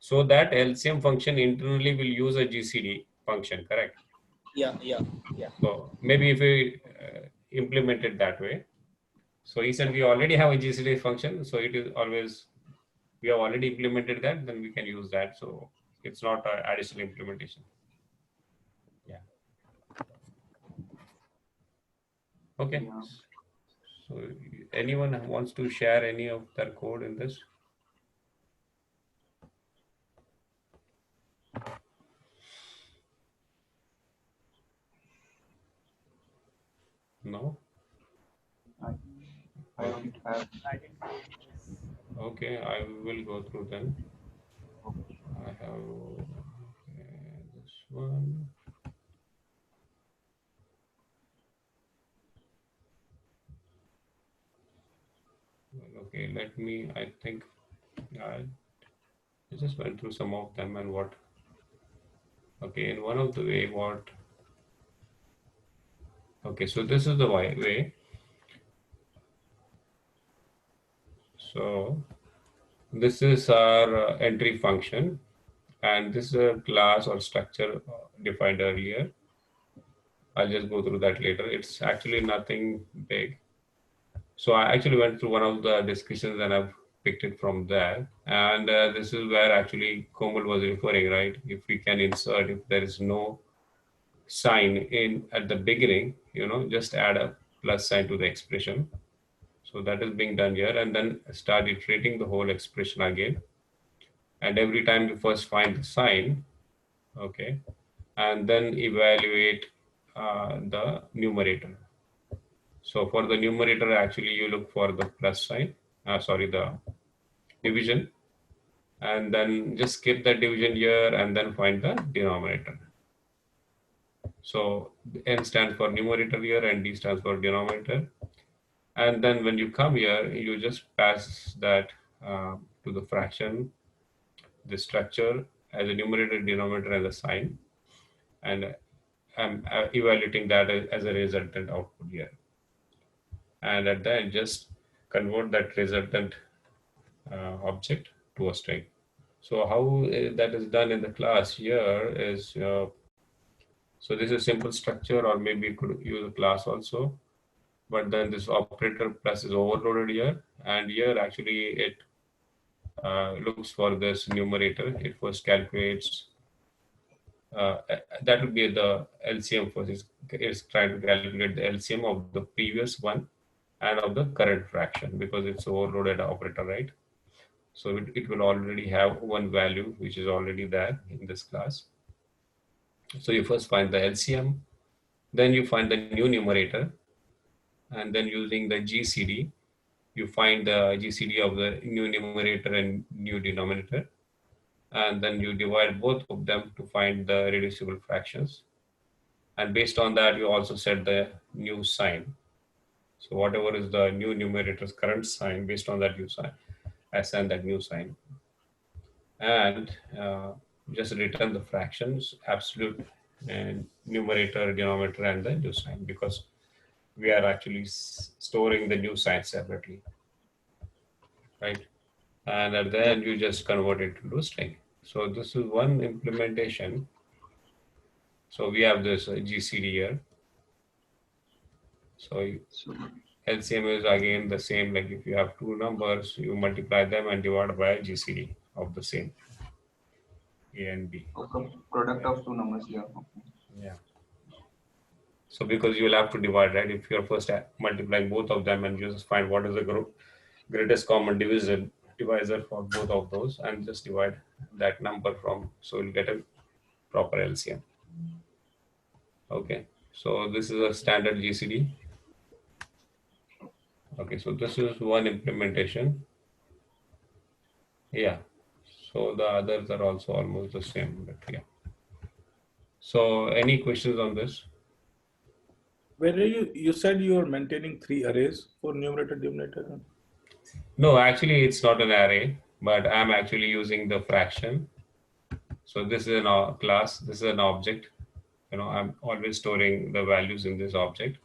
So that LCM function internally will use a GCD function, correct? Yeah. So maybe if we implement it that way. So he said we already have a GCD function, so it is always, we have already implemented that, then we can use that. So it's not an additional implementation. Yeah. Okay. Yeah. So anyone wants to share any of their code in this? No? I don't have. Okay, I will go through them. I have this one. Okay, let me, I think I just went through some of them and what, okay, in one of the way what, okay, so this is the way. So this is our entry function, and this is a class or structure defined earlier. I'll just go through that later. It's actually nothing big. So I actually went through one of the discussions and I've picked it from there. And this is where actually Komal was referring, right? If we can insert, if there is no sign in at the beginning, just add a plus sign to the expression. So that is being done here, and then start iterating the whole expression again. And every time you first find the sign, okay, and then evaluate the numerator. So for the numerator, actually you look for the plus sign, the division, and then just skip the division here and then find the denominator. So N stands for numerator here and D stands for denominator. And then when you come here, you just pass that to the fraction, the structure as a numerator, denominator as a sign, and I'm evaluating that as a resultant output here. And at the end, just convert that resultant object to a string. So how that is done in the class here is, so this is simple structure, or maybe you could use a class also. But then this operator plus is overloaded here, and here actually it looks for this numerator. It first calculates, that would be the LCM first. It's trying to calculate the LCM of the previous one and of the current fraction, because it's overloaded operator, right? So it will already have one value which is already there in this class. So you first find the LCM, then you find the new numerator, and then using the GCD, you find the GCD of the new numerator and new denominator, and then you divide both of them to find the reducible fractions. And based on that, you also set the new sign. So whatever is the new numerator's current sign, based on that you assign that new sign. And just return the fractions, absolute and numerator, denominator, and the new sign, because we are actually storing the new sign separately, right? And at the end, you just convert it to string. So this is one implementation. So we have this GCD here. So LCM is again the same, like if you have two numbers, you multiply them and divide by GCD of the same, A and B. Okay. Product of two numbers here. Okay. Yeah. So because you will have to divide, right? If you're first multiplying both of them, and you just find what is the greatest common divisor for both of those, and just divide that number from, so you'll get a proper LCM. Okay. So this is a standard GCD. Okay. So this is one implementation. Yeah. So the others are also almost the same, but yeah. So any questions on this? Where are you said you are maintaining 3 arrays for numerator, denominator? No, actually it's not an array, but I'm actually using the fraction. So this is a class, this is an object. I'm always storing the values in this object.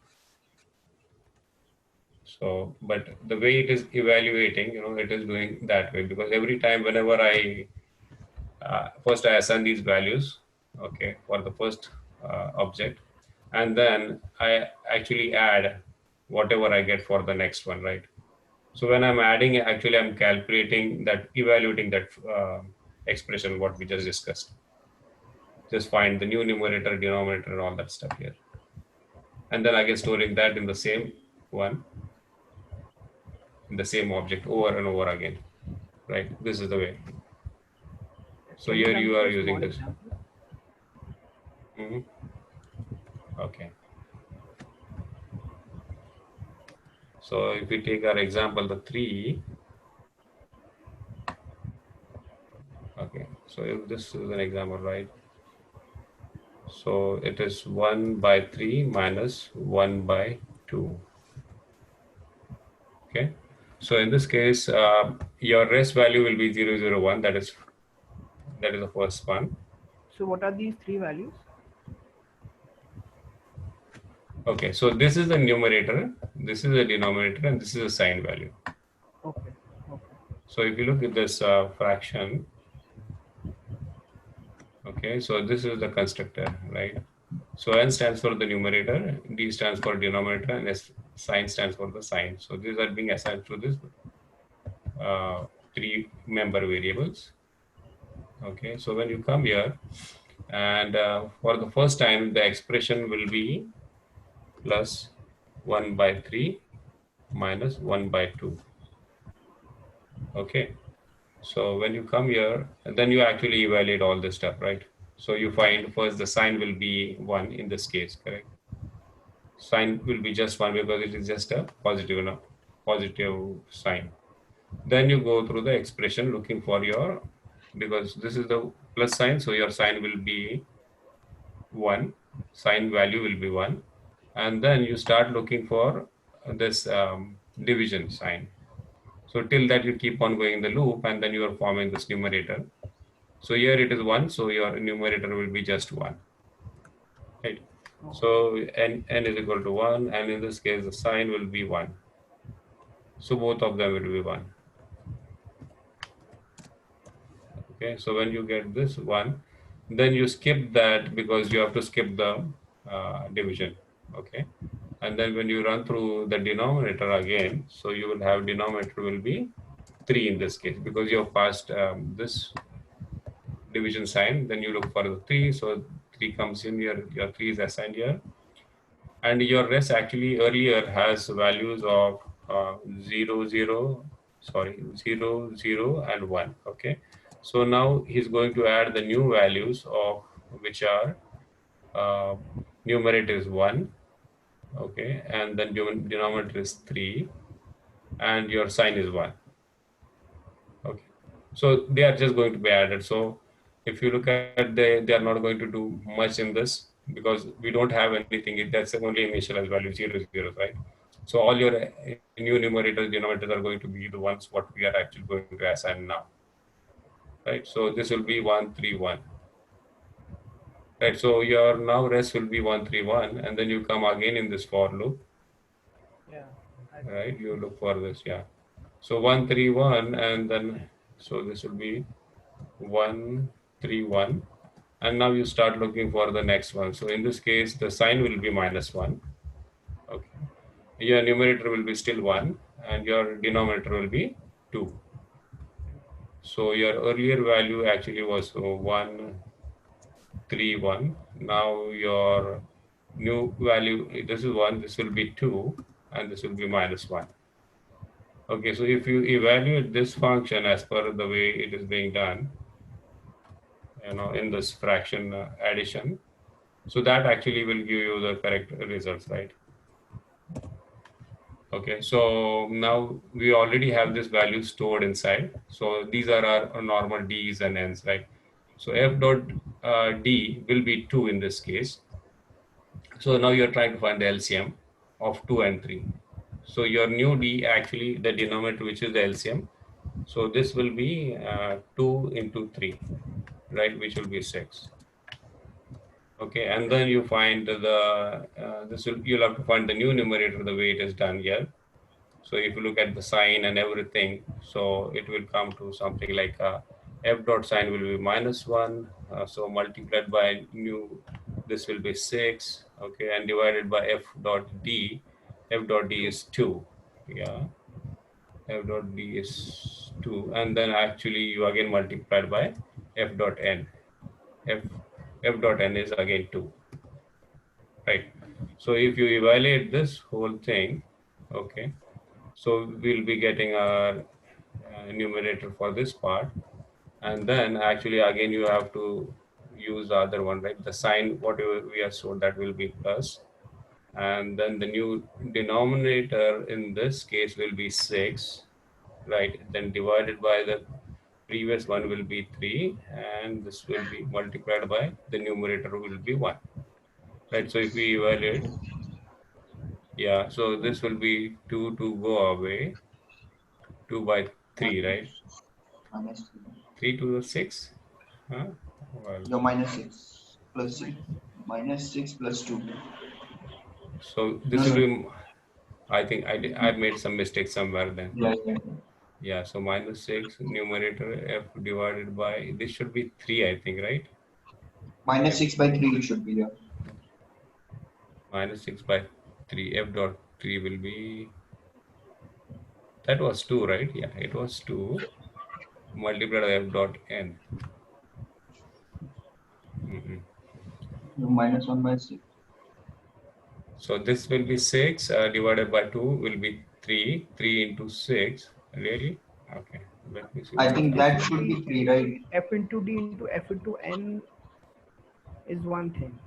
So, but the way it is evaluating, it is doing that way, because every time whenever I first I assign these values, okay, for the first object, and then I actually add whatever I get for the next one, right? So when I'm adding, actually I'm calculating that, evaluating that expression what we just discussed. Just find the new numerator, denominator, and all that stuff here, and then again storing that in the same one, in the same object over and over again, right? This is the way. So here you are using this. Okay. So if we take our example, the 3. Okay. So if this is an example, right? So it is 1 by 3 minus 1 by 2. Okay. So in this case, your rest value will be 0, 0, 1. That is the first one. So what are these three values? Okay, so this is the numerator, this is the denominator, and this is the sign value. Okay. Okay. So if you look at this fraction, okay, so this is the constructor, right? So N stands for the numerator, D stands for denominator, and S sign stands for the sign. So these are being assigned to this three member variables. Okay, so when you come here, and for the first time, the expression will be plus 1 by 3 minus 1 by 2. Okay, so when you come here, and then you actually evaluate all this stuff, right? So you find first the sign will be 1 in this case, correct? Sign will be just 1 because it is just a positive sign. Then you go through the expression looking for your, because this is the plus sign, so your sign will be 1, sign value will be 1, and then you start looking for this division sign. So till that you keep on going in the loop, and then you are forming this numerator. So here it is 1, so your numerator will be just 1. Right. So n is equal to 1, and in this case the sign will be 1. So both of them will be 1. Okay, so when you get this 1, then you skip that because you have to skip the division. Okay, and then when you run through the denominator again, so you will have denominator will be 3 in this case because you have passed this division sign. Then you look for the 3, so 3 comes in here, your 3 is assigned here, and your rest actually earlier has values of 0, 0, 0, and 1. Okay, so now he's going to add the new values of which are numerator is 1, okay, and then denominator is 3, and your sign is 1. Okay, so they are just going to be added. So if you look at they are not going to do much in this because we don't have anything. That's only initialized value 0, 0, right? So all your new numerators, denominators are going to be the ones what we are actually going to assign now, right? So this will be 1, 3, 1. Right, so your now rest will be 1, 3, 1, and then you come again in this for loop. Yeah. Right, you look for this, yeah. So 1, 3, 1, and then so this will be 1, 3, 1, and now you start looking for the next one. So in this case, the sign will be -1. Okay, your numerator will be still 1, and your denominator will be 2. So your earlier value actually was 1, 3, 1. Now your new value, this is 1, this will be 2, and this will be -1. Okay, so if you evaluate this function as per the way it is being done, in this fraction addition, so that actually will give you the correct results, right? Okay, so now we already have this value stored inside. So these are our normal D's and N's, right? So f dot D will be 2 in this case. So now you're trying to find the LCM of 2 and 3. So your new D actually the denominator, which is the LCM. So this will be 2 into 3, right? Which will be 6. Okay, and then you find the you'll have to find the new numerator the way it is done here. So if you look at the sign and everything, so it will come to something like f dot sign will be -1. So multiplied by new, this will be 6. Okay, and divided by f dot d. F dot d is 2. Yeah, f dot d is 2, and then actually you again multiplied by f dot n. F dot n is again 2. Right. So if you evaluate this whole thing, okay. So we'll be getting our numerator for this part, and then actually again you have to use the other one, right? The sign whatever we are shown, that will be plus, and then the new denominator in this case will be 6, right? Then divided by the previous one will be 3, and this will be multiplied by the numerator will be 1, right? So if we evaluate, yeah, so this will be 2 to go away, 2 by 3, right? Minus 3. 3 to the 6? Huh? Well, Your minus 6 plus 6. Minus 6 plus 2. so No, this will no. be, I think I made some mistake somewhere then. Yeah. Yeah, so minus 6 numerator f divided by, this should be 3, I think, right? Minus 6 by 3 it should be there. Minus 6 by 3, f dot 3 will be, that was 2, right? Yeah, it was 2 multiplied by f dot n. Minus 1 by 6. So this will be 6 divided by 2 will be 3. 3 into 6. Really? Okay. Let me see I what think it is. that should be 3, right? F into D into F into N is one thing.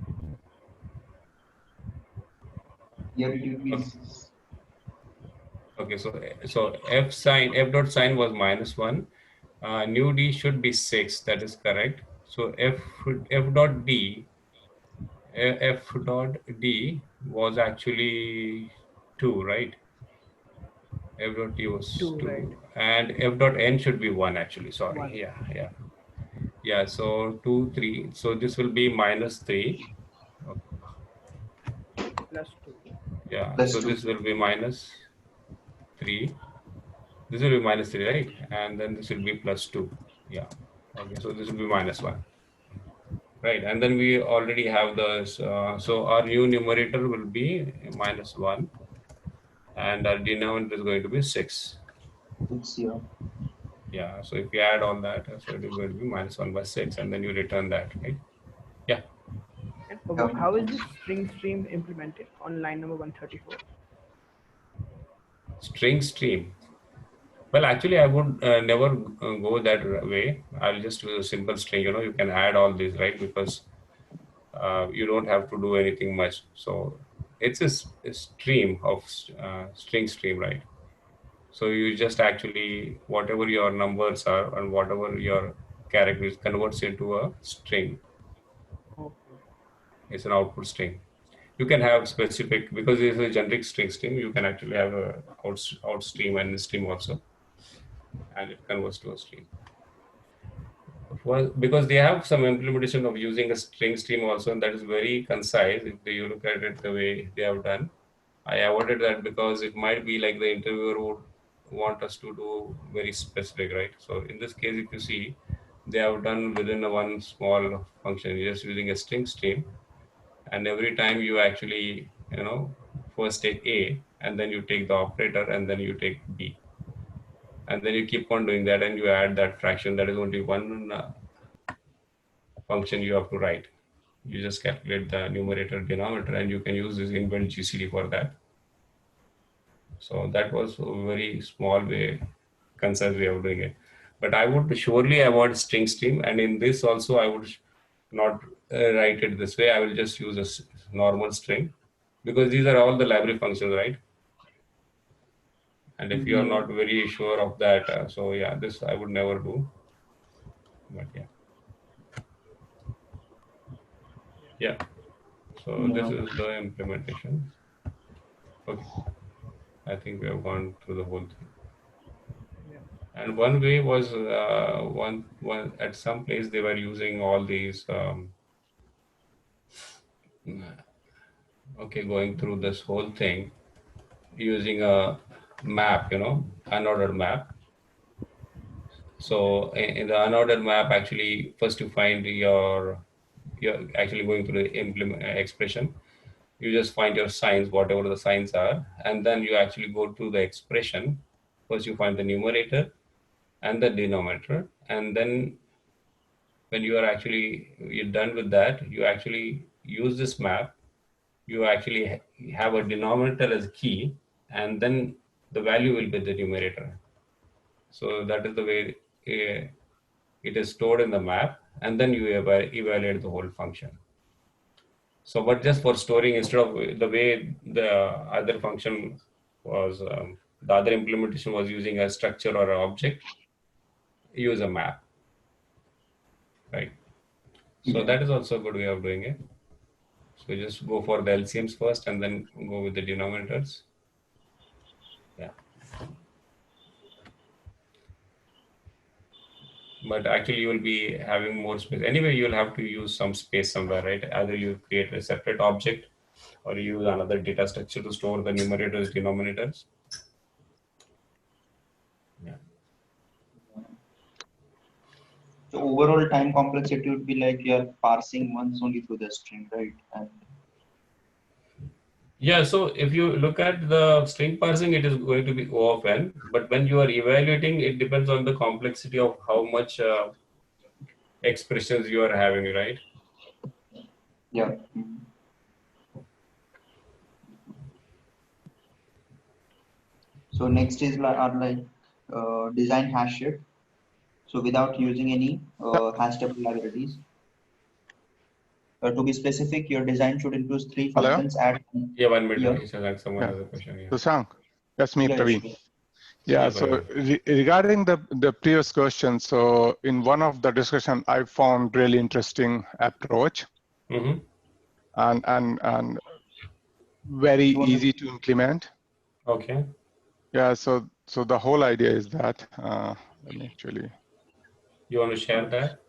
Here it will be. Okay, so f dot sign was minus 1. New D should be 6. That is correct. So f dot D was actually 2, right? F dot D was 2, 2, right? and f dot n should be 1 actually. Sorry. 1. Yeah. So 2, 3. So this will be minus 3. Okay. Plus 2. Yeah. Plus So 2. this will be minus 3. This will be minus 3, right? And then this will be plus 2. Yeah. Okay. So this will be minus 1. Right. And then we already have the, so our new numerator will be minus 1. And our denominator is going to be 6. It's here. Yeah. So if you add all that, so it is going to be minus 1 by 6. And then you return that, right? Yeah. And how is this string stream implemented on line number 134? String stream. Well, actually, I would never go that way. I'll just use a simple string. You can add all these, right? Because you don't have to do anything much. So it's a stream of string stream, right? So you just actually, whatever your numbers are and whatever your characters converts into a string. Okay. It's an output string. You can have specific, because it's a generic string stream, you can actually have a out stream and stream also. And it converts to a stream. Because they have some implementation of using a string stream also, and that is very concise. If you look at it the way they have done, I avoided that because it might be like the interviewer would want us to do very specific, right? So in this case, if you see, they have done within a one small function, you're just using a string stream, and every time you actually, first take A, and then you take the operator, and then you take B. And then you keep on doing that, and you add that fraction. That is only one function you have to write. You just calculate the numerator, denominator, and you can use this inbuilt GCD for that. So that was a very small way, concise way of doing it. But I would surely avoid string stream, and in this also I would not write it this way. I will just use a normal string, because these are all the library functions, right? And if you are not very sure of that, so yeah, this I would never do. But yeah. So this is the implementation. Okay. I think we have gone through the whole thing. And one way was one at some place they were using all these. Going through this whole thing using a map, unordered map. So in the unordered map, actually, first you find you're actually going through the expression. You just find your signs, whatever the signs are, and then you actually go to the expression. First you find the numerator and the denominator, and then when you're done with that, you actually use this map. You actually have a denominator as key, and then the value will be the numerator. So that is the way it is stored in the map, and then you evaluate the whole function. So, but just for storing, instead of the way the other function was, the other implementation was using a structure or an object, use a map, right? So that is also a good way of doing it. So just go for the LCMs first and then go with the denominators. Yeah. but actually you will be having more space. Anyway, you'll have to use some space somewhere, right? Either you create a separate object or you use another data structure to store the numerators, denominators. Yeah. So overall time complexity would be like you're parsing once only through the string, right? And Yeah, so if you look at the string parsing, it is going to be O of n, but when you are evaluating, it depends on the complexity of how much expressions you are having, right? yeah. So next is like design hash shift. So without using any hash table libraries. To be specific, your design should include three Hello? functions at Yeah, 1 minute. here. He says like someone Yeah. has a question. Yeah. Susank, that's me, Yeah, Praveen. sure. Yeah, Yeah, so Praveen. regarding the previous question, so in one of the discussion, I found really interesting approach Mm-hmm. and very You want to easy to implement. Okay. Yeah, so the whole idea is that, let me actually, You want to share that?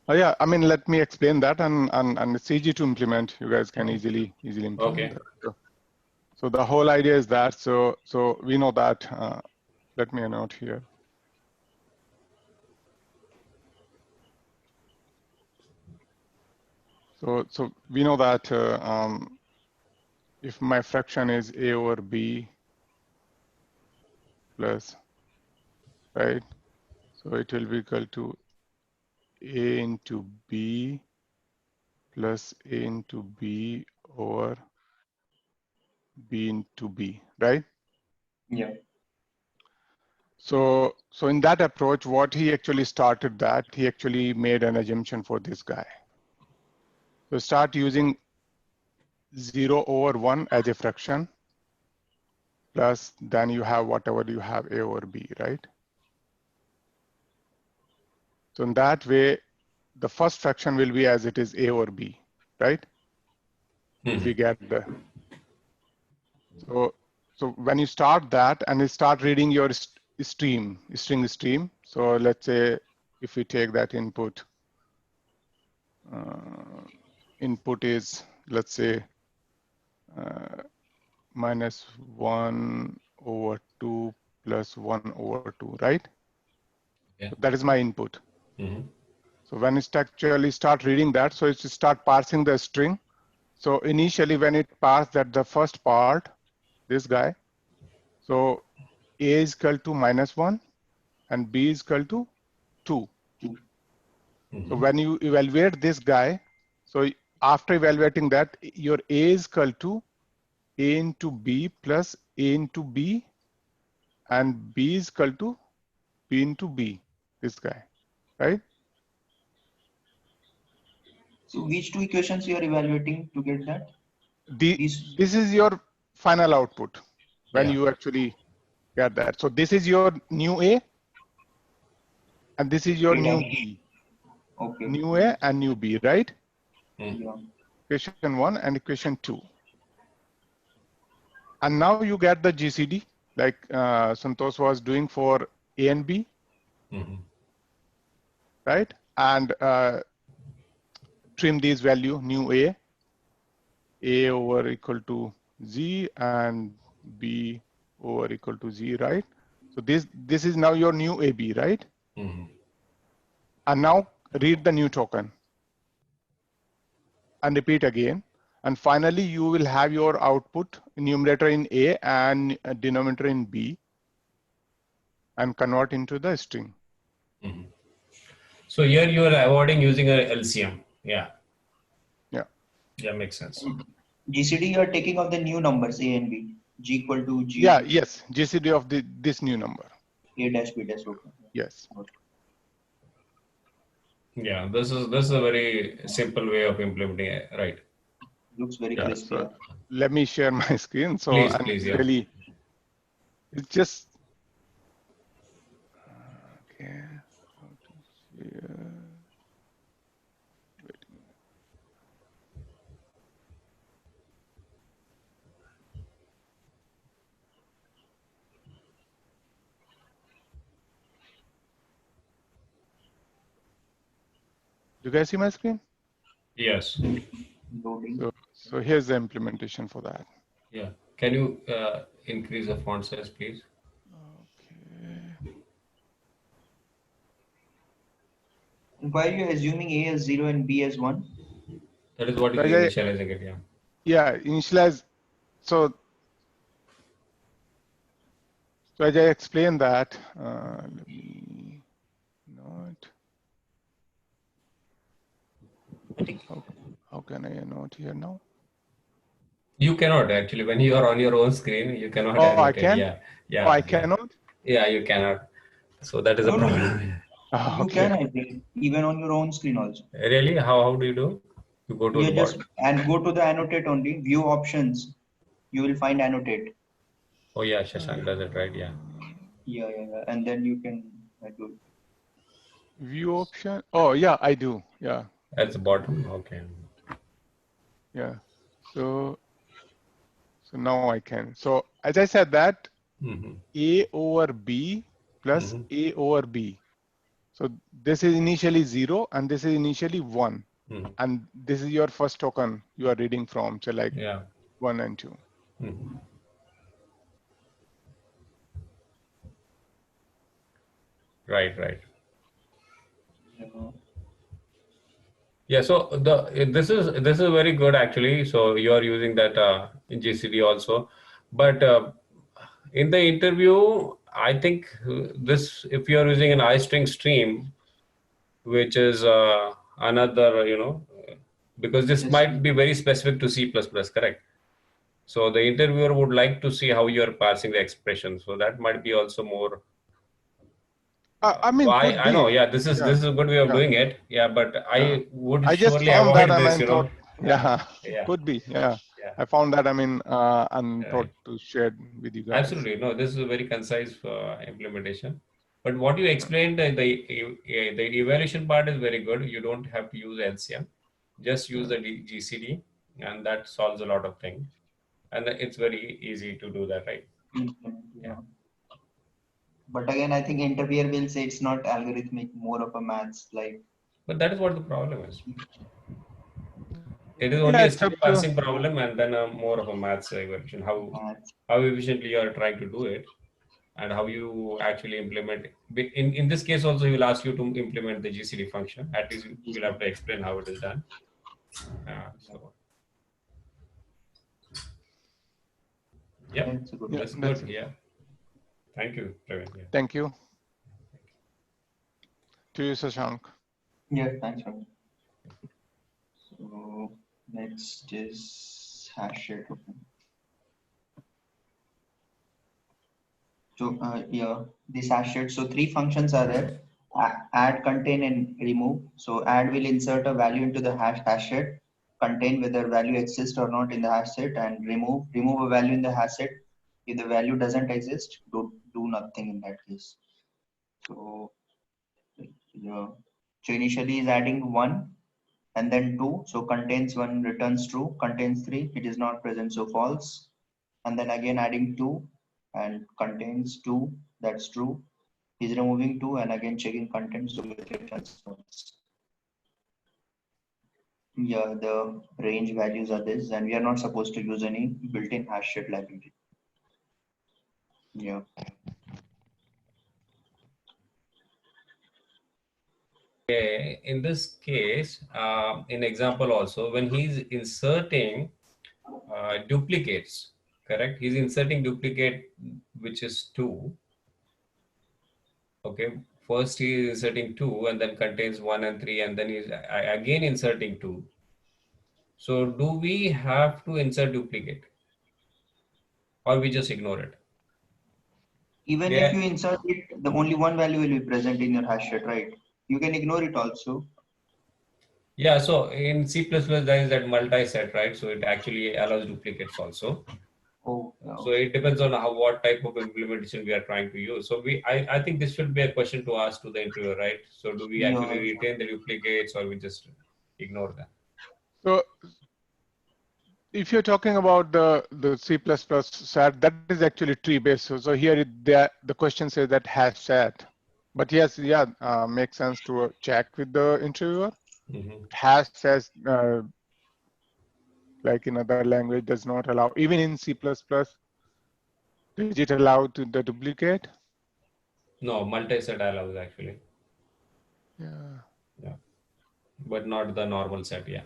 yeah, I mean, let me explain that and it's easy to implement. You guys can easily implement Okay. that. So the whole idea is that, so we know that, let me note here. So we know that if my fraction is a over b plus, right? So it will be equal to a into b plus a into b over b into b, right? yeah. So in that approach, what he actually started that, he actually made an assumption for this guy. So start using 0 over 1 as a fraction, plus then you have whatever you have a over b, right? So in that way, the first fraction will be as it is a over b, right? If we get the, so when you start that and you start reading your string stream. So let's say if we take that input, input is, let's say, minus 1 over 2 plus 1 over 2, right? Yeah. So that is my input. Mm-hmm. So when it actually start reading that, so it's start parsing the string. So initially when it parsed that the first part, this guy, so a is equal to -1 and b is equal to 2. Mm-hmm. So when you evaluate this guy, so after evaluating that, your a is equal to a into b plus a into b, and b is equal to b into b, this guy, right? So which two equations you are evaluating to get that? This is your final output when Yeah. you actually get that. So this is your new a, and this is your A new dash. b. Okay. New a and new b, right? Yeah. Equation 1 and equation 2. And now you get the GCD like Santosh was doing for a and b, Mm-hmm. right? And trim these value, new a over equal to z and b over equal to z, right? So this is now your new AB, right? Mm-hmm. And now read the new token and repeat again. And finally, you will have your output numerator in A and denominator in B and convert into the string. Mm-hmm. So here you are avoiding using a LCM. Yeah. Yeah. Yeah, makes sense. GCD, you are taking of the new numbers A and B. G equal to G. Yeah, yes. GCD of this new number. A dash B dash. Okay. Yes. Yeah, this is a very simple way of implementing it, right? Looks very Yeah, crispy. so let me share my screen. So Please, yeah. really, it's just, okay. How to share. You guys see my screen? Yes. Loading. So here's the implementation for that. Yeah. Can you increase the font size, please? Okay. Why are you assuming A as 0 and B as 1? That is what is Ajay, initializing it, yeah. Yeah, initialize. So as I explained that, let me note. How can I note here now? You cannot actually, when you are on your own screen, you cannot Oh, I annotate. can? Yeah. Yeah. Oh, I yeah. cannot? Yeah, you cannot. So that is a No, no, problem. Oh, you okay. can, I think, even on your own screen also. Really? How do you do? You go to You the just bottom. and go to the annotate only, view options. You will find annotate. Oh yeah, Shashank does it right. Yeah. Yeah. And then you can do it. View option. Oh, yeah, I do. Yeah. At the bottom. Okay. Yeah. So now I can. So as I said that A over B plus A over B. So this is initially 0 and this is initially 1. And this is your first token you are reading from. So like 1 and 2. Right. Yeah, so this is very good actually. So you are using that in GCD also, but in the interview, I think this, if you are using an iString stream, which is another, because this might be very specific to C++, correct? So the interviewer would like to see how you are parsing the expression. So that might be also more. I mean, I know, yeah, this is a good way of doing it, yeah, but I would I just surely found that. avoid I this, mean, thought, Yeah. could be, yeah. Yeah. I found that. I mean, and thought to share with you guys. Absolutely, no, this is a very concise implementation. But what you explained, the evaluation part is very good. You don't have to use LCM, just use the GCD, and that solves a lot of things. And it's very easy to do that, right? Yeah. But again, I think interviewer will say it's not algorithmic, more of a maths like. But that is what the problem is. It is only a string parsing problem, and then more of a maths evaluation. How efficiently you are trying to do it, and how you actually implement it. In this case, also he will ask you to implement the GCD function. At least you will have to explain how it is done. Yeah, that's good. Yeah. Thank you, Praveen. Yeah. Thank you. To you, Shashank. Yeah, thanks, Praveen. So next is Hashit. So this Hashit. So 3 functions are there: add, contain, and remove. So add will insert a value into the Hashit, contain whether value exists or not in the Hashit, and remove a value in the Hashit. If the value doesn't exist, do nothing in that case. So so initially is adding 1 and then 2. So contains 1 returns true, contains 3 it is not present, so false. And then again adding 2 and contains 2, that's true. Is removing 2 and again checking contents, so it returns false. Yeah, the range values are this, and we are not supposed to use any built-in Hashit library. Yeah. Okay, in this case, in example also, when he's inserting duplicates, correct? He's inserting duplicate, which is 2. Okay, first he is inserting 2 and then contains 1 and 3, and then he's again inserting 2. So do we have to insert duplicate, or we just ignore it? Even if you insert it, the only one value will be present in your Hashit, right? You can ignore it also. Yeah, so in C++ there is that multi-set, right? So it actually allows duplicates also. Oh, no. So it depends on what type of implementation we are trying to use. So I think this should be a question to ask to the interviewer, right? So do we actually retain the duplicates, or we just ignore them? So if you're talking about the C++ set, that is actually tree based. So here the question says that hash set. But yes, yeah, makes sense to check with the interviewer. hash says, like in other language, does not allow, even in C++, is it allowed to the duplicate? No, multi-set allows actually. Yeah. Yeah, but not the normal set. Yeah.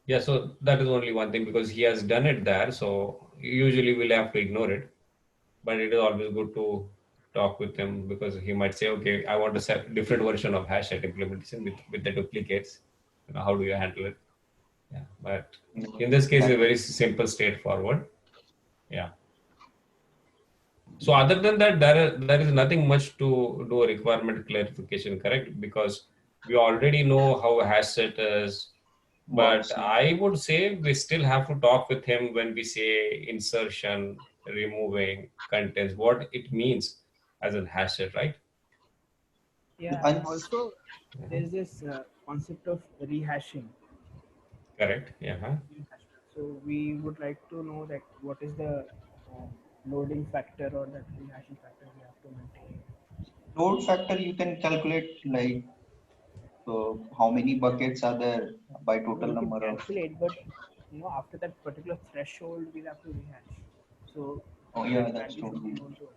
Yeah, so that is only one thing because he has done it there. So usually we'll have to ignore it. But it is always good to talk with him because he might say, okay, I want a different version of hash set implementation with the duplicates. You know, how do you handle it? Yeah, but in this case, it's very simple, straightforward. Yeah. So other than that, there is nothing much to do a requirement clarification, correct? Because we already know how a hash set is. But I would say we still have to talk with him when we say insertion, removing contents, what it means as a hash set, right? Yeah, and also there's this concept of rehashing. Correct. Yeah. So we would like to know that what is the loading factor or that rehashing factor we have to maintain. Load factor you can calculate like how many buckets are there by total We can number of. calculate, but after that particular threshold, we'll have to rehash. So Oh yeah, that that's value should be true. known to us.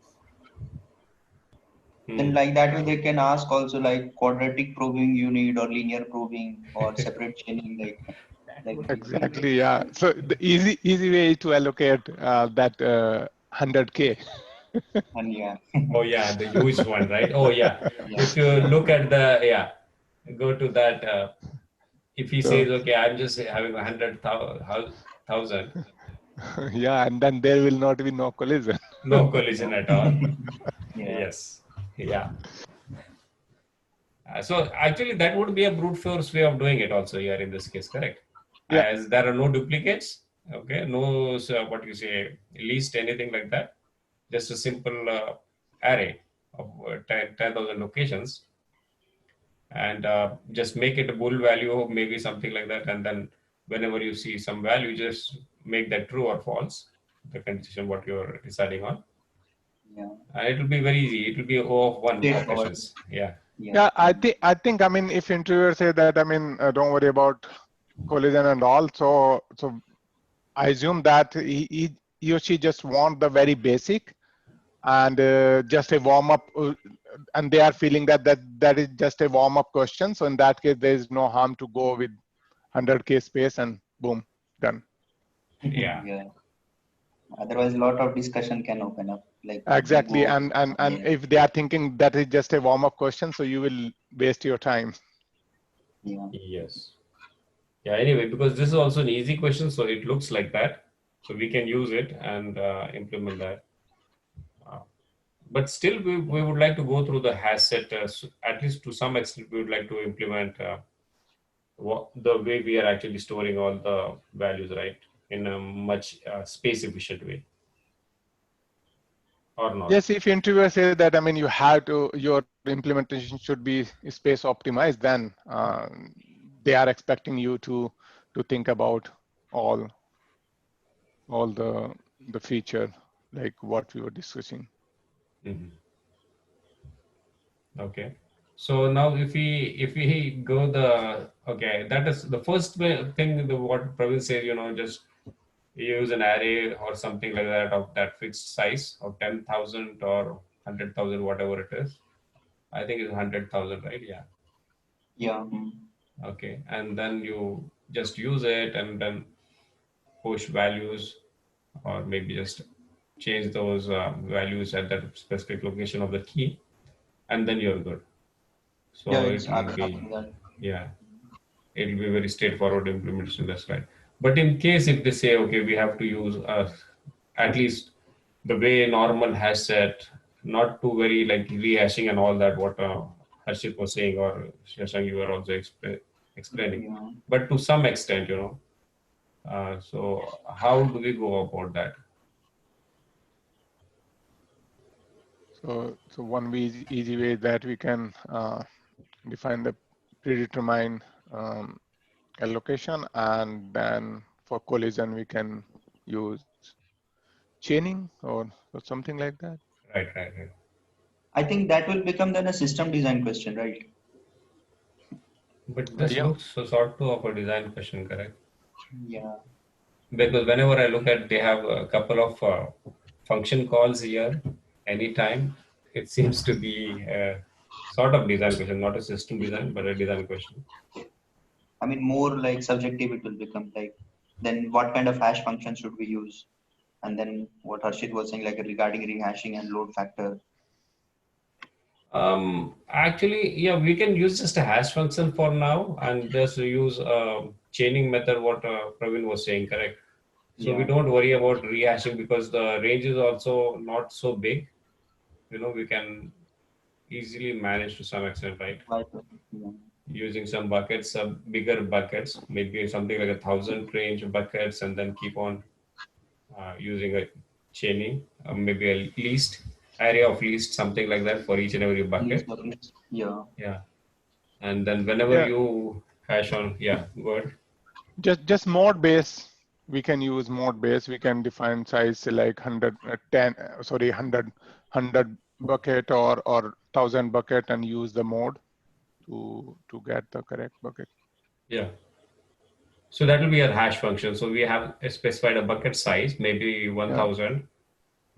Then like that way they can ask also like quadratic probing you need or linear probing or separate chaining like Exactly. Yeah. So the easy way is to allocate that 100K. And yeah. Oh yeah, the huge one, right? Oh yeah. If you look at go to that. If he says, okay, I'm just having 100,000. Yeah, and then there will not be no collision. No collision at all. Yeah. Yes. Yeah. So actually, that would be a brute force way of doing it also here in this case, correct? Yeah. As there are no duplicates, okay, no, what you say, least anything like that. Just a simple array of 10,000 locations, and just make it a bool value, maybe something like that, and then whenever you see some value, just make that true or false, the condition what you're deciding on. Yeah. And it will be very easy. It will be O of 1 operations. Yeah. Yeah, I think. I mean, if interviewer say that, I mean, don't worry about collision and all. So I assume that he or she just want the very basic and just a warm up, and they are feeling that is just a warm up question. So in that case, there is no harm to go with 100K space and boom, done. Yeah. Yeah. Otherwise, a lot of discussion can open up. Like Exactly, and if they are thinking that is just a warm up question, so you will waste your time. Yeah. Yes. Yeah. Anyway, because this is also an easy question, so it looks like that, so we can use it and implement that. But still, we would like to go through the hash set. At least to some extent, we would like to implement the way we are actually storing all the values, right, in a much space efficient way. Or not? Yes, if interviewer says that, I mean, you have to, your implementation should be space optimized, then they are expecting you to think about all the feature, like what we were discussing. Mm-hmm. Okay. So now if we go that is the first thing, what Praveen says, just use an array or something like that of that fixed size of 10,000 or 100,000, whatever it is. I think it's 100,000, right? Yeah. Yeah. Okay. And then you just use it and then push values, or maybe just change those values at that specific location of the key, and then you're good. So yeah, it will be, it will be very straightforward implementation. That's right. But in case if they say, okay, we have to use at least the way normal hash set, not too very like rehashing and all that, what Harshit was saying, or Shashank, you were also explaining, but to some extent, so how do we go about that? So one easy way that we can define the predetermined allocation, and then for collision we can use chaining or something like that. Right. I think that will become then a system design question, right? But this Yeah. looks sort of a design question, correct? Yeah. Because whenever I look at, they have a couple of function calls here anytime. It seems to be a sort of design question, not a system design, but a design question. I mean, more like subjective it will become like, then what kind of hash function should we use? And then what Harshit was saying, like regarding rehashing and load factor. Actually, yeah, we can use just a hash function for now and just use chaining method, what Praveen was saying, correct? So we Yeah. don't worry about rehashing because the range is also not so big. You know, we can easily manage to some extent, right? Yeah. Using some buckets, some bigger buckets, maybe something like 1,000 range buckets, and then keep on using a chaining, maybe a least area of least, something like that for each and every bucket. Yeah. Yeah. And then whenever Yeah. you hash on, yeah, go ahead. Just mode base. We can use mode base. We can define size like 100 bucket or 1,000 bucket and use the mode to get the correct bucket. Yeah. So that will be a hash function. So we have specified a bucket size, maybe 1,000,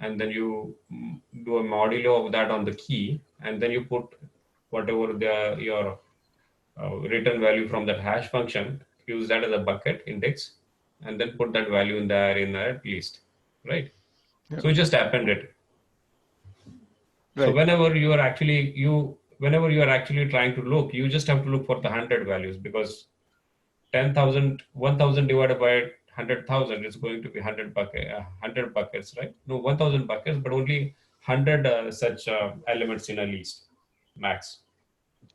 and then you do a modulo of that on the key, and then you put whatever your return value from that hash function, use that as a bucket index, and then put that value in that list, right? Yeah. So you just append it. So Right. whenever you are actually trying to look, you just have to look for the 100 values, because 10,000, 1,000 divided by 100,000 is going to be 100 buckets, right? No, 1,000 buckets, but only 100 such elements in a list, max.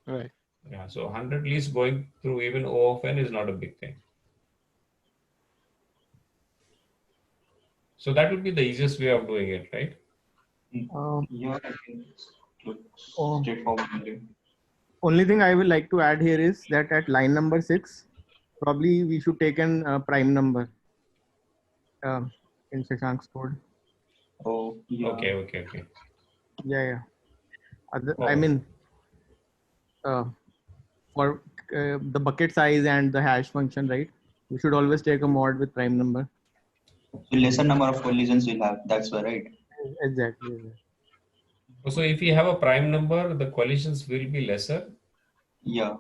Right. Yeah, so 100 lists going through even O of n is not a big thing. So that would be the easiest way of doing it, right? Yeah. Oh. Straightforward. Only thing I would like to add here is that at line number 6, probably we should take an prime number in Shashank's code. Oh, yeah. Okay. Yeah. I mean, for the bucket size and the hash function, right? We should always take a mod with prime number. So lesser number of collisions we'll have. That's why, right? Exactly. So if you have a prime number, the collisions will be lesser. Yeah.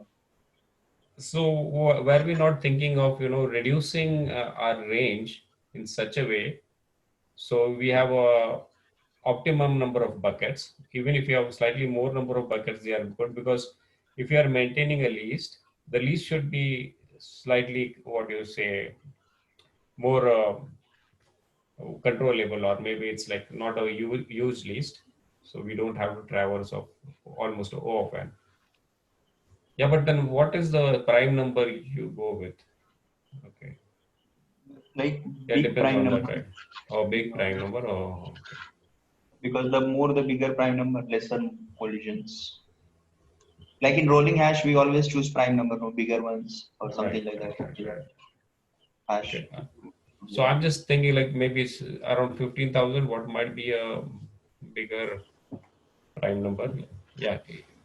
So were we not thinking of, reducing our range in such a way, so we have a optimum number of buckets? Even if you have slightly more number of buckets, they are good, because if you are maintaining a list, the list should be slightly, more controllable, or maybe it's like not a huge list, so we don't have to traverse of almost O of n. Yeah, but then what is the prime number you go with? Okay. Like Yeah, big depends prime on number. that, right? Oh, big prime number. Oh, okay. Because the bigger prime number, lesser collisions. Like in rolling hash, we always choose prime number, no bigger ones or something like that. Right. Hash. Okay. So I'm just thinking like maybe it's around 15,000. What might be a bigger prime number? Yeah,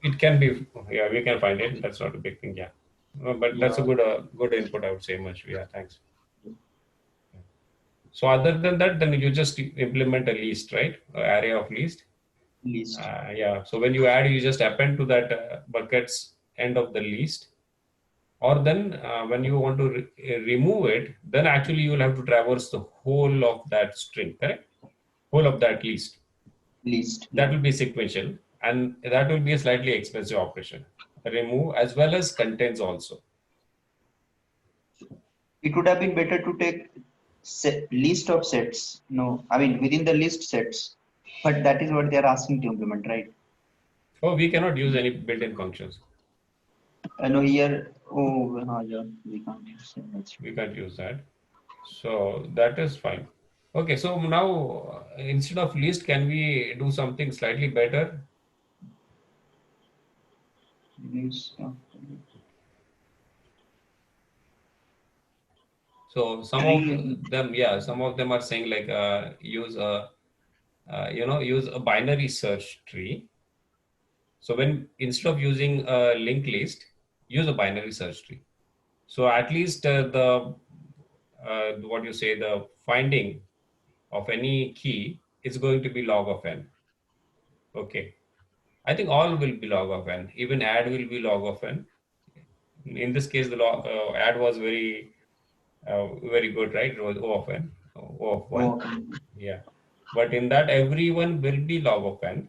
it can be. Yeah, we can find it. That's not a big thing. Yeah, but that's a good input, I would say. Much. Yeah, thanks. So other than that, then you just implement a list, right? Array of list. List. Yeah. So when you add, you just append to that bucket's end of the list. Or then when you want to remove it, then actually you will have to traverse the whole of that string, correct? Whole of that list. That will be sequential, and that will be a slightly expensive operation. Remove as well as contains also. It would have been better to take list of sets. No, I mean within the list sets, but that is what they are asking to implement, right? Oh, we cannot use any built-in functions. No, here. Oh, yeah, we can't use that. We can't use that. So that is fine. Okay, so now instead of list, can we do something slightly better? So some of them are saying like use a binary search tree. So when instead of using a linked list, use a binary search tree. So at least what you say, the finding of any key is going to be log of n. Okay. I think all will be log of n. Even add will be log of n. In this case, the add was very good, right? It was O of n, O of 1. Okay. Yeah. But in that, everyone will be log of n.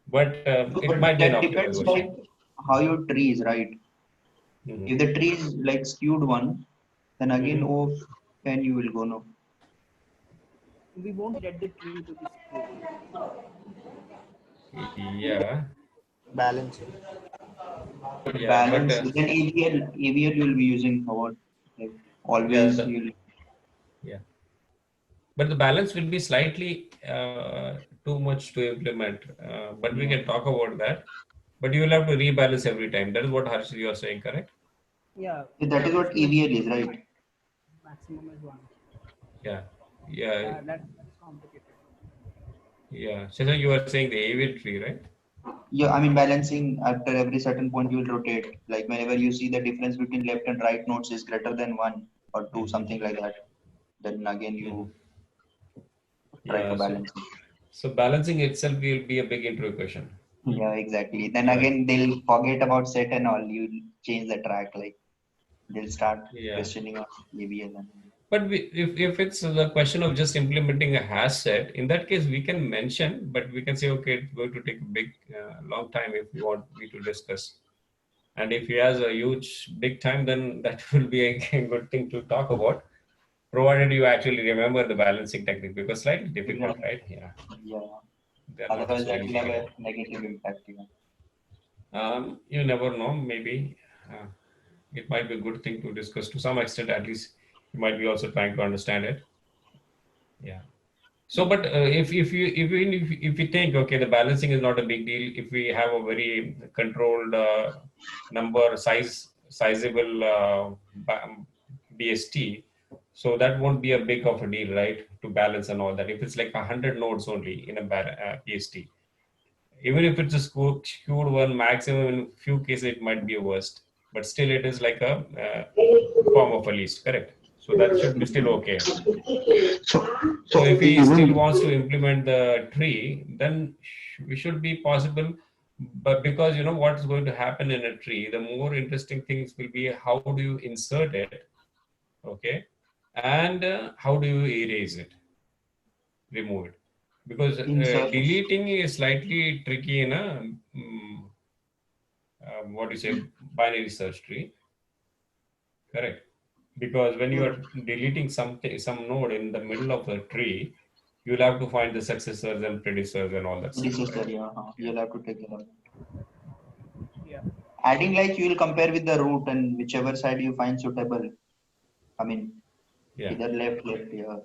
But it But might be an that optimal depends version. like how your tree is, right? If the tree is like skewed one, then again O of n you will go no. We won't get the tree to be skewed. Yeah. Balancing. But Yeah, but balance then AVL you will be using for what? Like yeah, always you'll yeah. But the balance will be slightly too much to implement. But we can talk about that. But you will have to rebalance every time. That is what Harsh you are saying, correct? Yeah, that is what AVL is, right? maximum is 1. Yeah. Yeah. That's complicated. Yeah. So you are saying the AVL tree, right? Yeah, I mean balancing after every certain point you will rotate. Like whenever you see the difference between left and right nodes is greater than 1 or 2, something like that, then again you try for Yeah. balancing. So balancing itself will be a big intro question. Yeah, exactly. Then Right. again they'll forget about set and all. You change the track, like they'll start Yeah. questioning on AVL. But if it's the question of just implementing a hash set, in that case, we can mention, but we can say, okay, it's going to take a big, long time if you want me to discuss. And if he has a huge, big time, then that will be a good thing to talk about, provided you actually remember the balancing technique, because slightly difficult, right? Yeah. Yeah. They're not Otherwise so that will easy. have a negative impact. You never know, maybe. It might be a good thing to discuss to some extent, at least you might be also trying to understand it. Yeah. So, but if you think, okay, the balancing is not a big deal, if we have a very controlled number sizable BST, so that won't be a big of a deal, right? To balance and all that. If it's like 100 nodes only in a BST, even if it's a skewed one, maximum in few cases it might be a worst, but still it is like a form of a least, correct? So that should be still okay. So if he still wants to implement the tree, then we should be possible. But because you know what's going to happen in a tree, the more interesting things will be how do you insert it, okay, and how do you erase it, remove it, because Insert. deleting is slightly tricky in a what do you say, binary search tree, correct? Because when you are deleting some node in the middle of the tree, you'll have to find the successors and predecessors and all that stuff. Predecessor, Right? yeah. You'll have to take care of it. Yeah. Adding like you will compare with the root and whichever side you find suitable. I mean, Yeah. either left, yeah.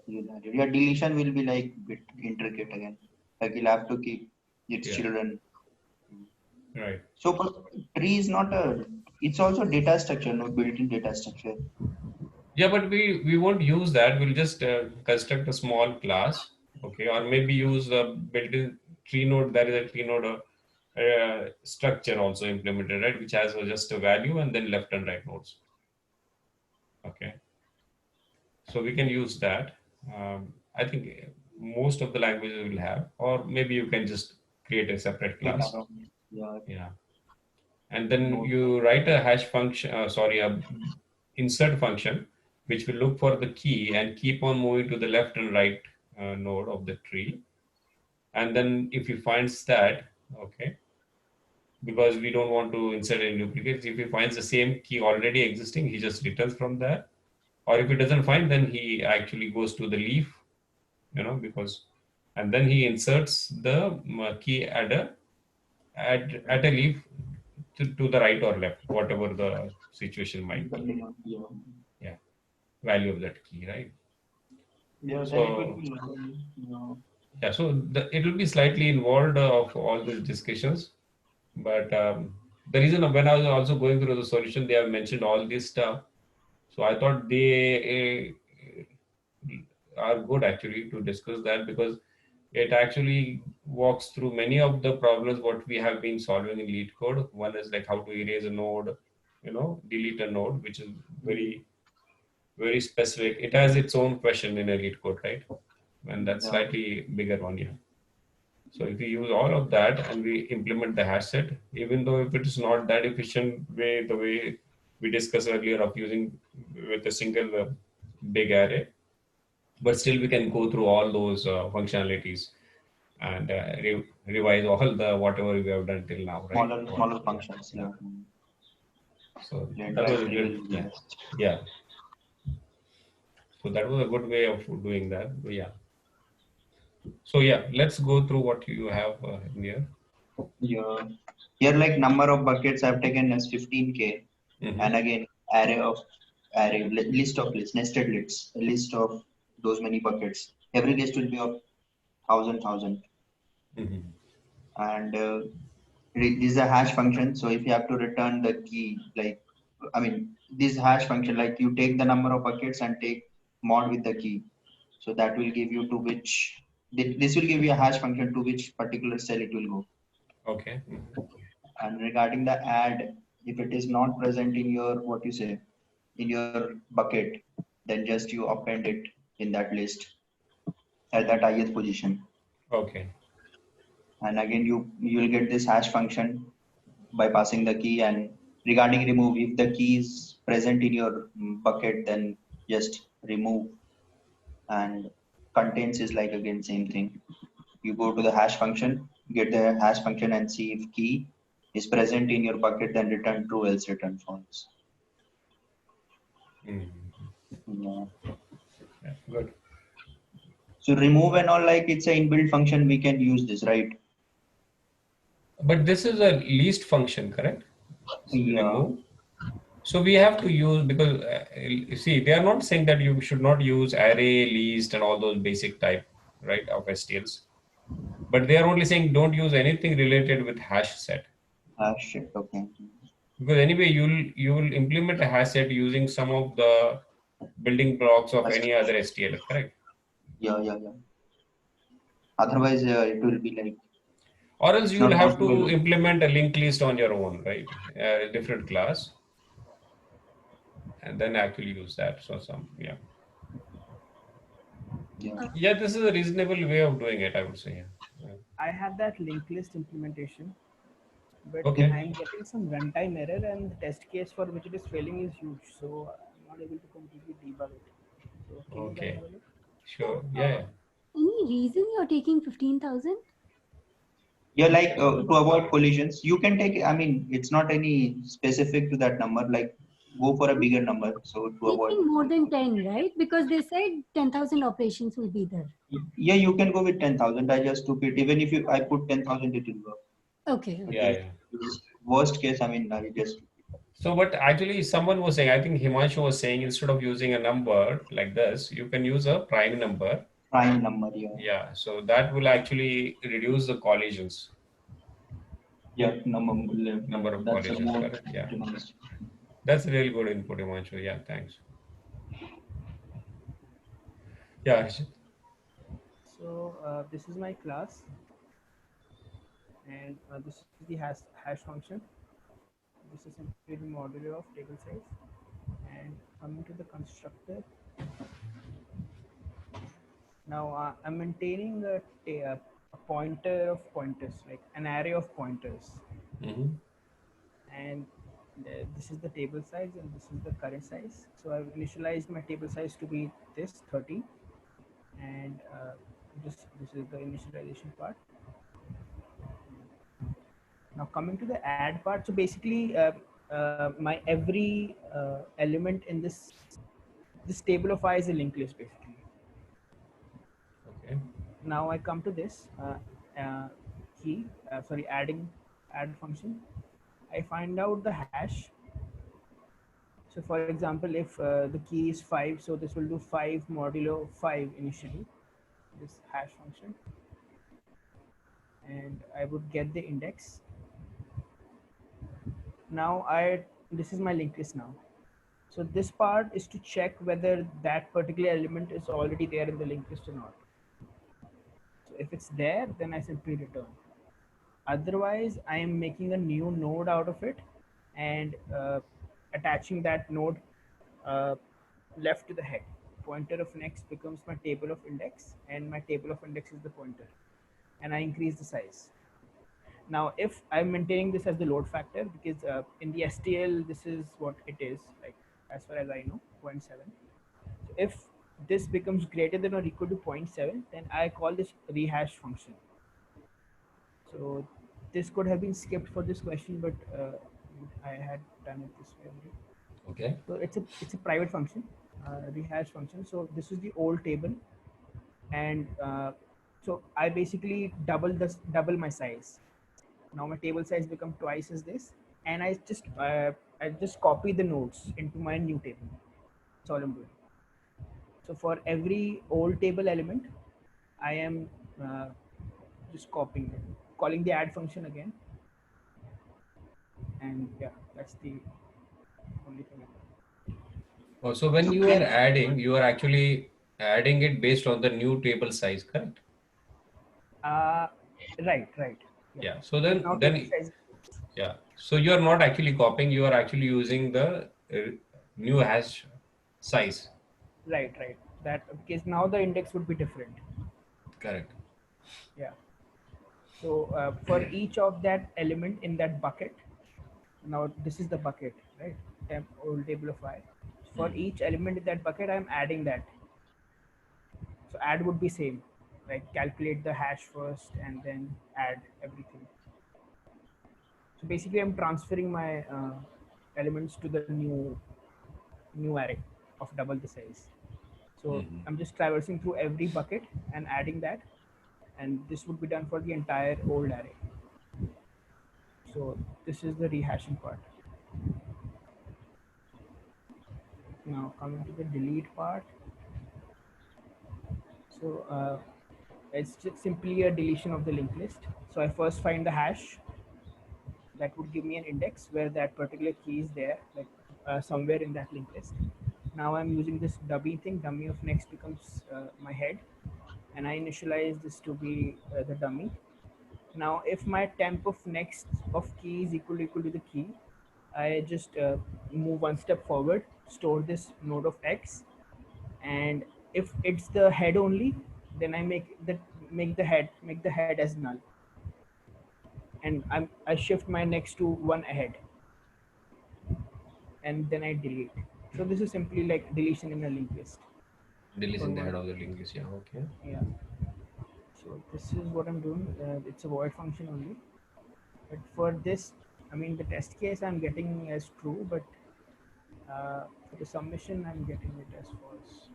Your deletion will be like bit intricate again. Like you'll have to keep its children. Right. So but tree is not it's also data structure, not built-in data structure. Yeah, but we won't use that. We'll just construct a small class, okay, or maybe use a built-in tree node. There is a tree node structure also implemented, right, which has just a value and then left and right nodes. Okay, so we can use that. I think most of the languages will have, or maybe you can just create a separate class. Yeah, and then you write a hash function. A insert function, which will look for the key and keep on moving to the left and right node of the tree. And then if he finds that, okay, because we don't want to insert any duplicates, if he finds the same key already existing, he just returns from there. Or if he doesn't find, then he actually goes to the leaf, you know, and then he inserts the key at a leaf to the right or left, whatever the situation might be. Yeah, value of that key, right? Yeah, so it will be slightly involved of all these discussions, but the reason when I was also going through the solution, they have mentioned all this stuff, so I thought they are good actually to discuss that, because it actually walks through many of the problems what we have been solving in LeetCode. One is like how to erase a node, delete a node, which is very, very specific. It has its own question in LeetCode, right? And that's slightly bigger one, yeah. So if we use all of that and we implement the hash set, even though if it is not that efficient way, the way we discussed earlier of using with a single big array, but still we can go through all those functionalities and revise all the whatever we have done till now, right? Smaller functions. Yeah. So that was a good, yeah. So that was a good way of doing that. But yeah. So yeah, let's go through what you have in here. Yeah. Here, like number of buckets I've taken as 15K, and again list of lists, nested lists, a list of those many buckets. Every list will be of 1,000. And this is a hash function. So if you have to return the key, like this hash function, like you take the number of buckets and take mod with the key. So that will give you to which this will give you a hash function to which particular cell it will go. Okay. And regarding the add, if it is not present in your in your bucket, then just you append it in that list at that ith position. Okay. And again you will get this hash function by passing the key. And regarding remove, if the key is present in your bucket, then just remove. And contains is like again same thing. You go to the hash function, get the hash function and see if key is present in your bucket, then return true, else return false. Yeah. Good. So remove and all, like it's an inbuilt function, we can use this, right? But this is a least function, correct? Yeah. Remove. So we have to use, because see, they are not saying that you should not use array, least, and all those basic type, right, of STLs. But they are only saying don't use anything related with hash set. Hash set, okay. Because anyway, you will implement a hash set using some of the building blocks of any other STL, correct? Yeah. Otherwise, it will be like. Or else you will have to implement a linked list on your own, right? A different class, and then actually use that. So yeah, this is a reasonable way of doing it, I would say. Yeah. I have that linked list implementation, but Okay. I'm getting some runtime error, and the test case for which it is failing is huge, so I'm not able to completely debug it. So can you guys have a look? Sure. Yeah. Any reason you're taking 15,000? Yeah, like to avoid collisions, you can take. I mean, it's not any specific to that number. Like go for a bigger number. So to avoid. Taking more than 10, right? Because they said 10,000 operations will be there. Yeah, you can go with 10,000. I just took it. Even if I put 10,000, it will work. Okay. Yeah. Worst case, I mean, I just. So, but actually, someone was saying, I think Himanshu was saying, instead of using a number like this, you can use a prime number. Prime number, yeah. Yeah, so that will actually reduce the collisions. Yeah, number of collisions. Correct. Yeah, that's a really good input, Himanshu. Yeah, thanks. Yeah. So this is my class, and this is the hash function. This is simply the modulo of table size, and coming to the constructor. Now I'm maintaining a pointer of pointers, like an array of pointers. And this is the table size and this is the current size. So I've initialized my table size to be this 30, and this is the initialization part. Now coming to the add part, so basically my every element in this table of I is a linked list basically. Okay. Now I come to this add function. I find out the hash. So for example, if the key is 5, so this will do 5 modulo 5 initially, this hash function. And I would get the index. Now this is my linked list now. So this part is to check whether that particular element is already there in the linked list or not. So if it's there, then I simply return. Otherwise, I am making a new node out of it, and attaching that node left to the head. Pointer of next becomes my table of index, and my table of index is the pointer, and I increase the size. Now, if I'm maintaining this as the load factor, because in the STL, this is what it is, like as far as I know, 0.7. So if this becomes greater than or equal to 0.7, then I call this rehash function. So this could have been skipped for this question, but I had done it this way only. Okay. So it's a private function, rehash function. So this is the old table, and so I basically double my size. Now my table size become twice as this, and I just copy the nodes into my new table. That's all I'm doing. So for every old table element, I am just copying it, calling the add function again, and yeah, that's the only thing. Oh, so when you are adding, you are actually adding it based on the new table size, correct? Right. Yeah. So then yeah. So you are not actually copying, you are actually using the new hash size. Right. That because now the index would be different. Correct. Yeah. So for each of that element in that bucket, now this is the bucket, right? Old table of I. For each element in that bucket, I'm adding that. So add would be same, like calculate the hash first and then add everything. So basically, I'm transferring my elements to the new array of double the size. So I'm just traversing through every bucket and adding that, and this would be done for the entire old array. So this is the rehashing part. Now coming to the delete part. So it's just simply a deletion of the linked list. So I first find the hash that would give me an index where that particular key is there, like somewhere in that linked list. Now I'm using this dummy thing. Dummy of next becomes my head, and I initialize this to be the dummy. Now, if my temp of next of key is equal to the key, I just move one step forward, store this node of x, and if it's the head only, then I make the head as null, and I shift my next to one ahead, and then I delete. So this is simply like deletion in a linked list. Deletion the head of the linked list. Yeah. Okay. Yeah. So this is what I'm doing. It's a void function only. But for this, I mean, the test case I'm getting as true, but for the submission, I'm getting it as false.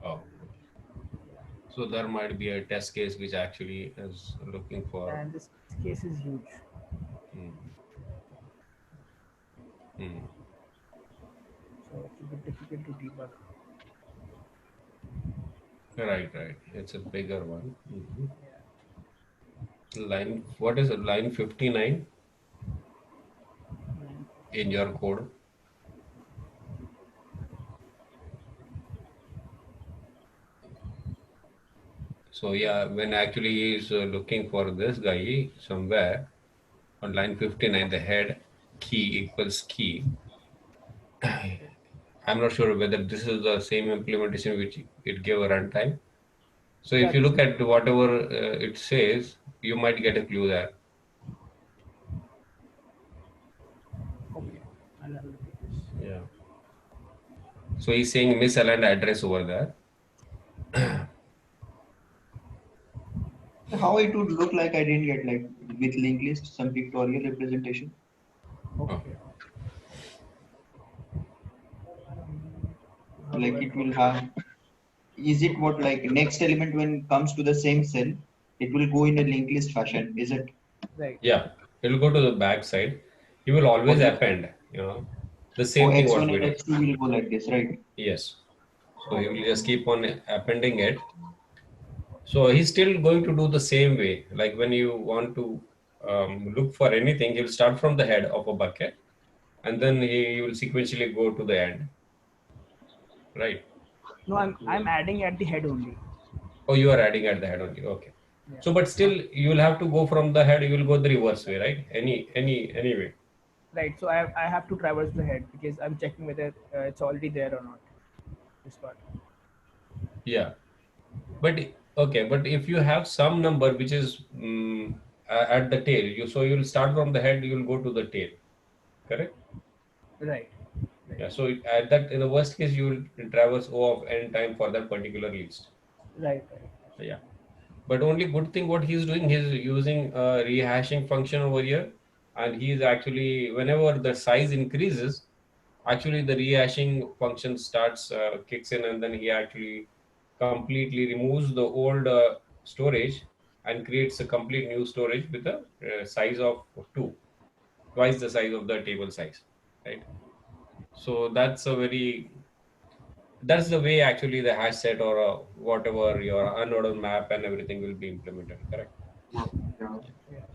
Oh. So there might be a test case which actually is looking for. And this case is huge. So it's a bit difficult to debug. Right. It's a bigger one. Line, what is it? Line 59 in your code. So yeah, when actually he is looking for this guy somewhere on line 59, the head key equals key. I'm not sure whether this is the same implementation which it gave a runtime. So if you look at whatever it says, you might get a clue there. Okay, I'll have a look at this. Yeah. So he's saying misaligned address over there. How it would look like, I didn't get, like with linked list, some pictorial representation. Okay. Like it will have, is it what like next element when comes to the same cell, it will go in a linked list fashion, is it? Right. Yeah, it will go to the back side. You will always append, the same thing what we do. X2 will go like this, right? Yes. So you will just keep on appending it. So he's still going to do the same way. Like when you want to look for anything, he'll start from the head of a bucket, and then he will sequentially go to the end. Right. No, I'm adding at the head only. Oh, you are adding at the head only. Okay. Yeah. So, but still, you will have to go from the head. You will go the reverse way, right? Any way. Right. So I have to traverse the head because I'm checking whether it's already there or not. This part. Yeah. But okay, but if you have some number which is at the tail, so you'll start from the head, you'll go to the tail, correct? Right. Yeah. So at that, in the worst case, you will traverse O of n time for that particular list. Right. Yeah. But only good thing what he's doing, he's using a rehashing function over here, and he's actually whenever the size increases, actually the rehashing function starts kicks in, and then he actually completely removes the old storage and creates a complete new storage with a size of 2, twice the size of the table size, right? So that's the way actually the hash set or whatever your unordered map and everything will be implemented, correct? Yeah.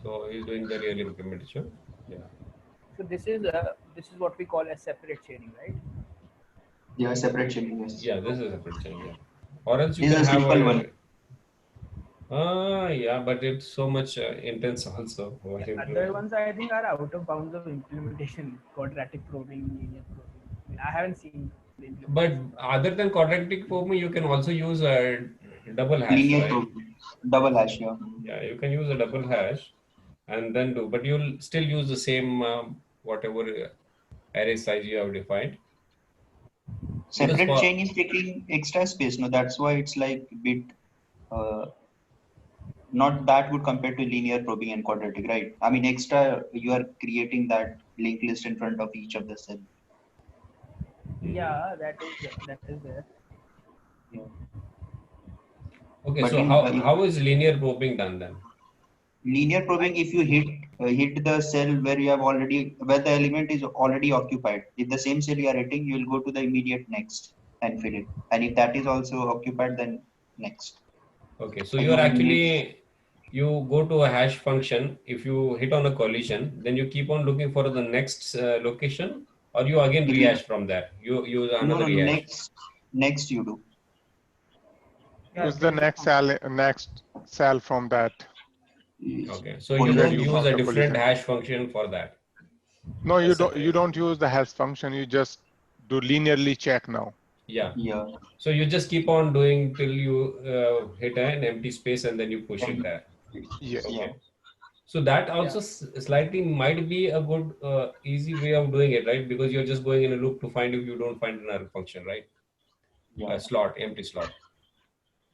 So he's doing the real implementation. Yeah. So this is what we call as separate chaining, right? Yeah, separate chaining. Yes. Yeah, this is a separate chain. Yeah. Or else you This can is a have simple a. one. Yeah, but it's so much intense also. What Other implement. ones I think are out of bounds of implementation. Quadratic probing, linear probing. I mean, I haven't seen the But implementation. other than quadratic probing, you can also use a double hash, Linear right? probing. Double hash. Yeah. Yeah, you can use a double hash and then do, but you'll still use the same whatever array size you have defined. Because Separate for chain is taking extra space. No, that's why it's like a bit uh, not that good compared to linear probing and quadratic, right? I mean, extra you are creating that linked list in front of each of the cell. Yeah, that is there. Yeah. okay, But so in how is linear probing done then? linear probing, if you hit the cell where you have already where the element is already occupied, if the same cell you are hitting, you will go to the immediate next and fill it. And if that is also occupied, then next. Okay, so So you are you need you go to a hash function. If you hit on a collision, then you keep on looking for the next location, or you again rehash from there. You use no another rehash. next you do. Yeah, Use the there is a next cell from that Okay, so you where don't Collision. you use found a the different collision. hash function for that. No, you That's don't. You separate. don't use the hash function. You just do linearly check now. Yeah. Yeah. So you just keep on doing till you hit an empty space and then you push it there. Yeah. Yeah. Okay. So that also slightly might be a good easy way of doing it, right? Because you're just going in a loop to find if you don't find another function, right? Yeah. A slot, empty slot.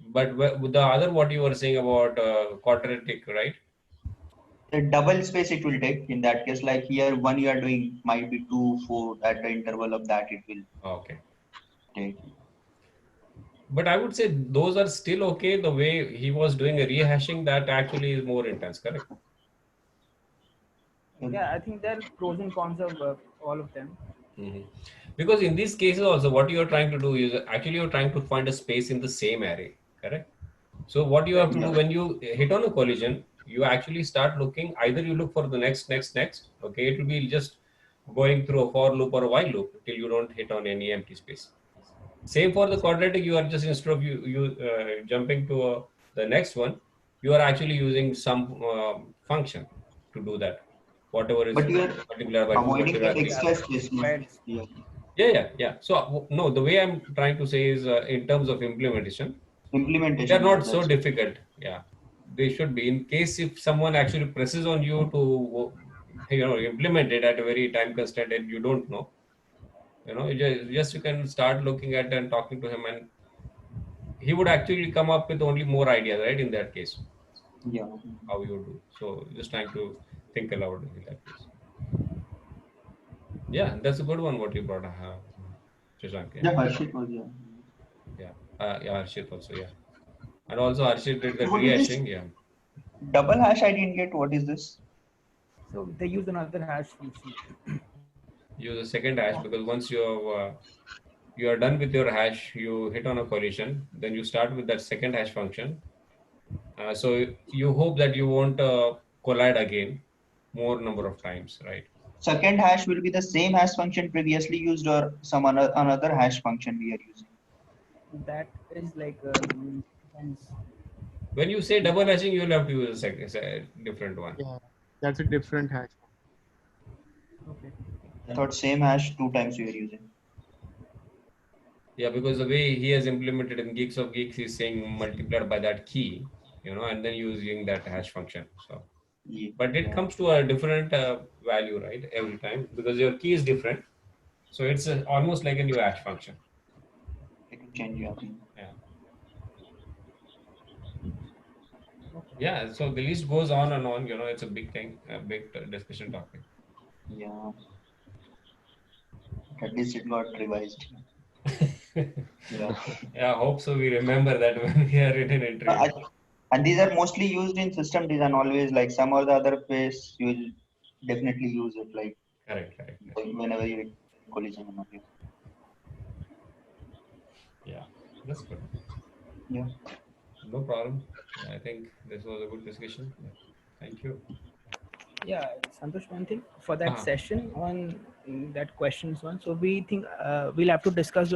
But with the other, what you were saying about quadratic, right? The double space it will take in that case. Like here, one you are doing might be 2, 4 at the interval of that it will Okay. take. But I would say those are still okay. The way he was doing a rehashing, that actually is more intense, correct? Yeah, I think there are pros and cons of all of them. Mm-hmm. Because in these cases also, what you are trying to do is actually you're trying to find a space in the same array, correct? So what you have to do when you hit on a collision, you actually start looking, either you look for the next, okay, it will be just going through a for loop or a while loop till you don't hit on any empty space. Same for the quadratic, you are just instead of you jumping to the next one, you are actually using some function to do that. Whatever is But you are multiplied by 2, avoiding multiplied the by 3. extra space. No? Right. Yeah. Yeah. So no, the way I'm trying to say is in terms of implementation, they are Implementation. Yeah. not so That's difficult. Yeah, they should be. In case if someone actually presses on you to, implement it at a very time constraint and you don't know, just you can start looking at and talking to him, and he would actually come up with only more ideas, right? In that case, yeah. how you do. So just trying to think aloud in that case. Yeah, that's a good one. What you brought, Shashank. Yeah. Harshit was Yeah, Harshit also. Yeah, and also Harshit did that What is this rehashing. Yeah. double hash? I didn't get. What is this? So they use another hash function. Use a second hash because once you are done with your hash, you hit on a collision, then you start with that second hash function. So you hope that you won't collide again more number of times, right? Second hash will be the same hash function previously used or some another hash function we are using. That is like depends. When you say double hashing, you will have to use a different one. Yeah, that's a different hash. Okay. I thought same hash 2 times we are using. Yeah, because the way he has implemented in Geeks of Geeks, he's saying multiplied by that key, and then using that hash function. So, Yeah. but it comes to a different value, right? Every time because your key is different. So it's almost like a new hash function. It will change your thing. Yeah. Yeah. So the list goes on and on. It's a big thing, a big discussion topic. Yeah. At least it got revised. Yeah. Yeah, I hope so. We remember that when we are written entry. And these are mostly used in system design always, like some or the other place you will definitely use it, like Correct. whenever you're in collision and all. Yeah, that's good. Yeah. No problem. I think this was a good discussion. Yeah. Thank you. Yeah, Santosh, one thing for that Uh-huh. session on that questions one. So we think we'll have to discuss those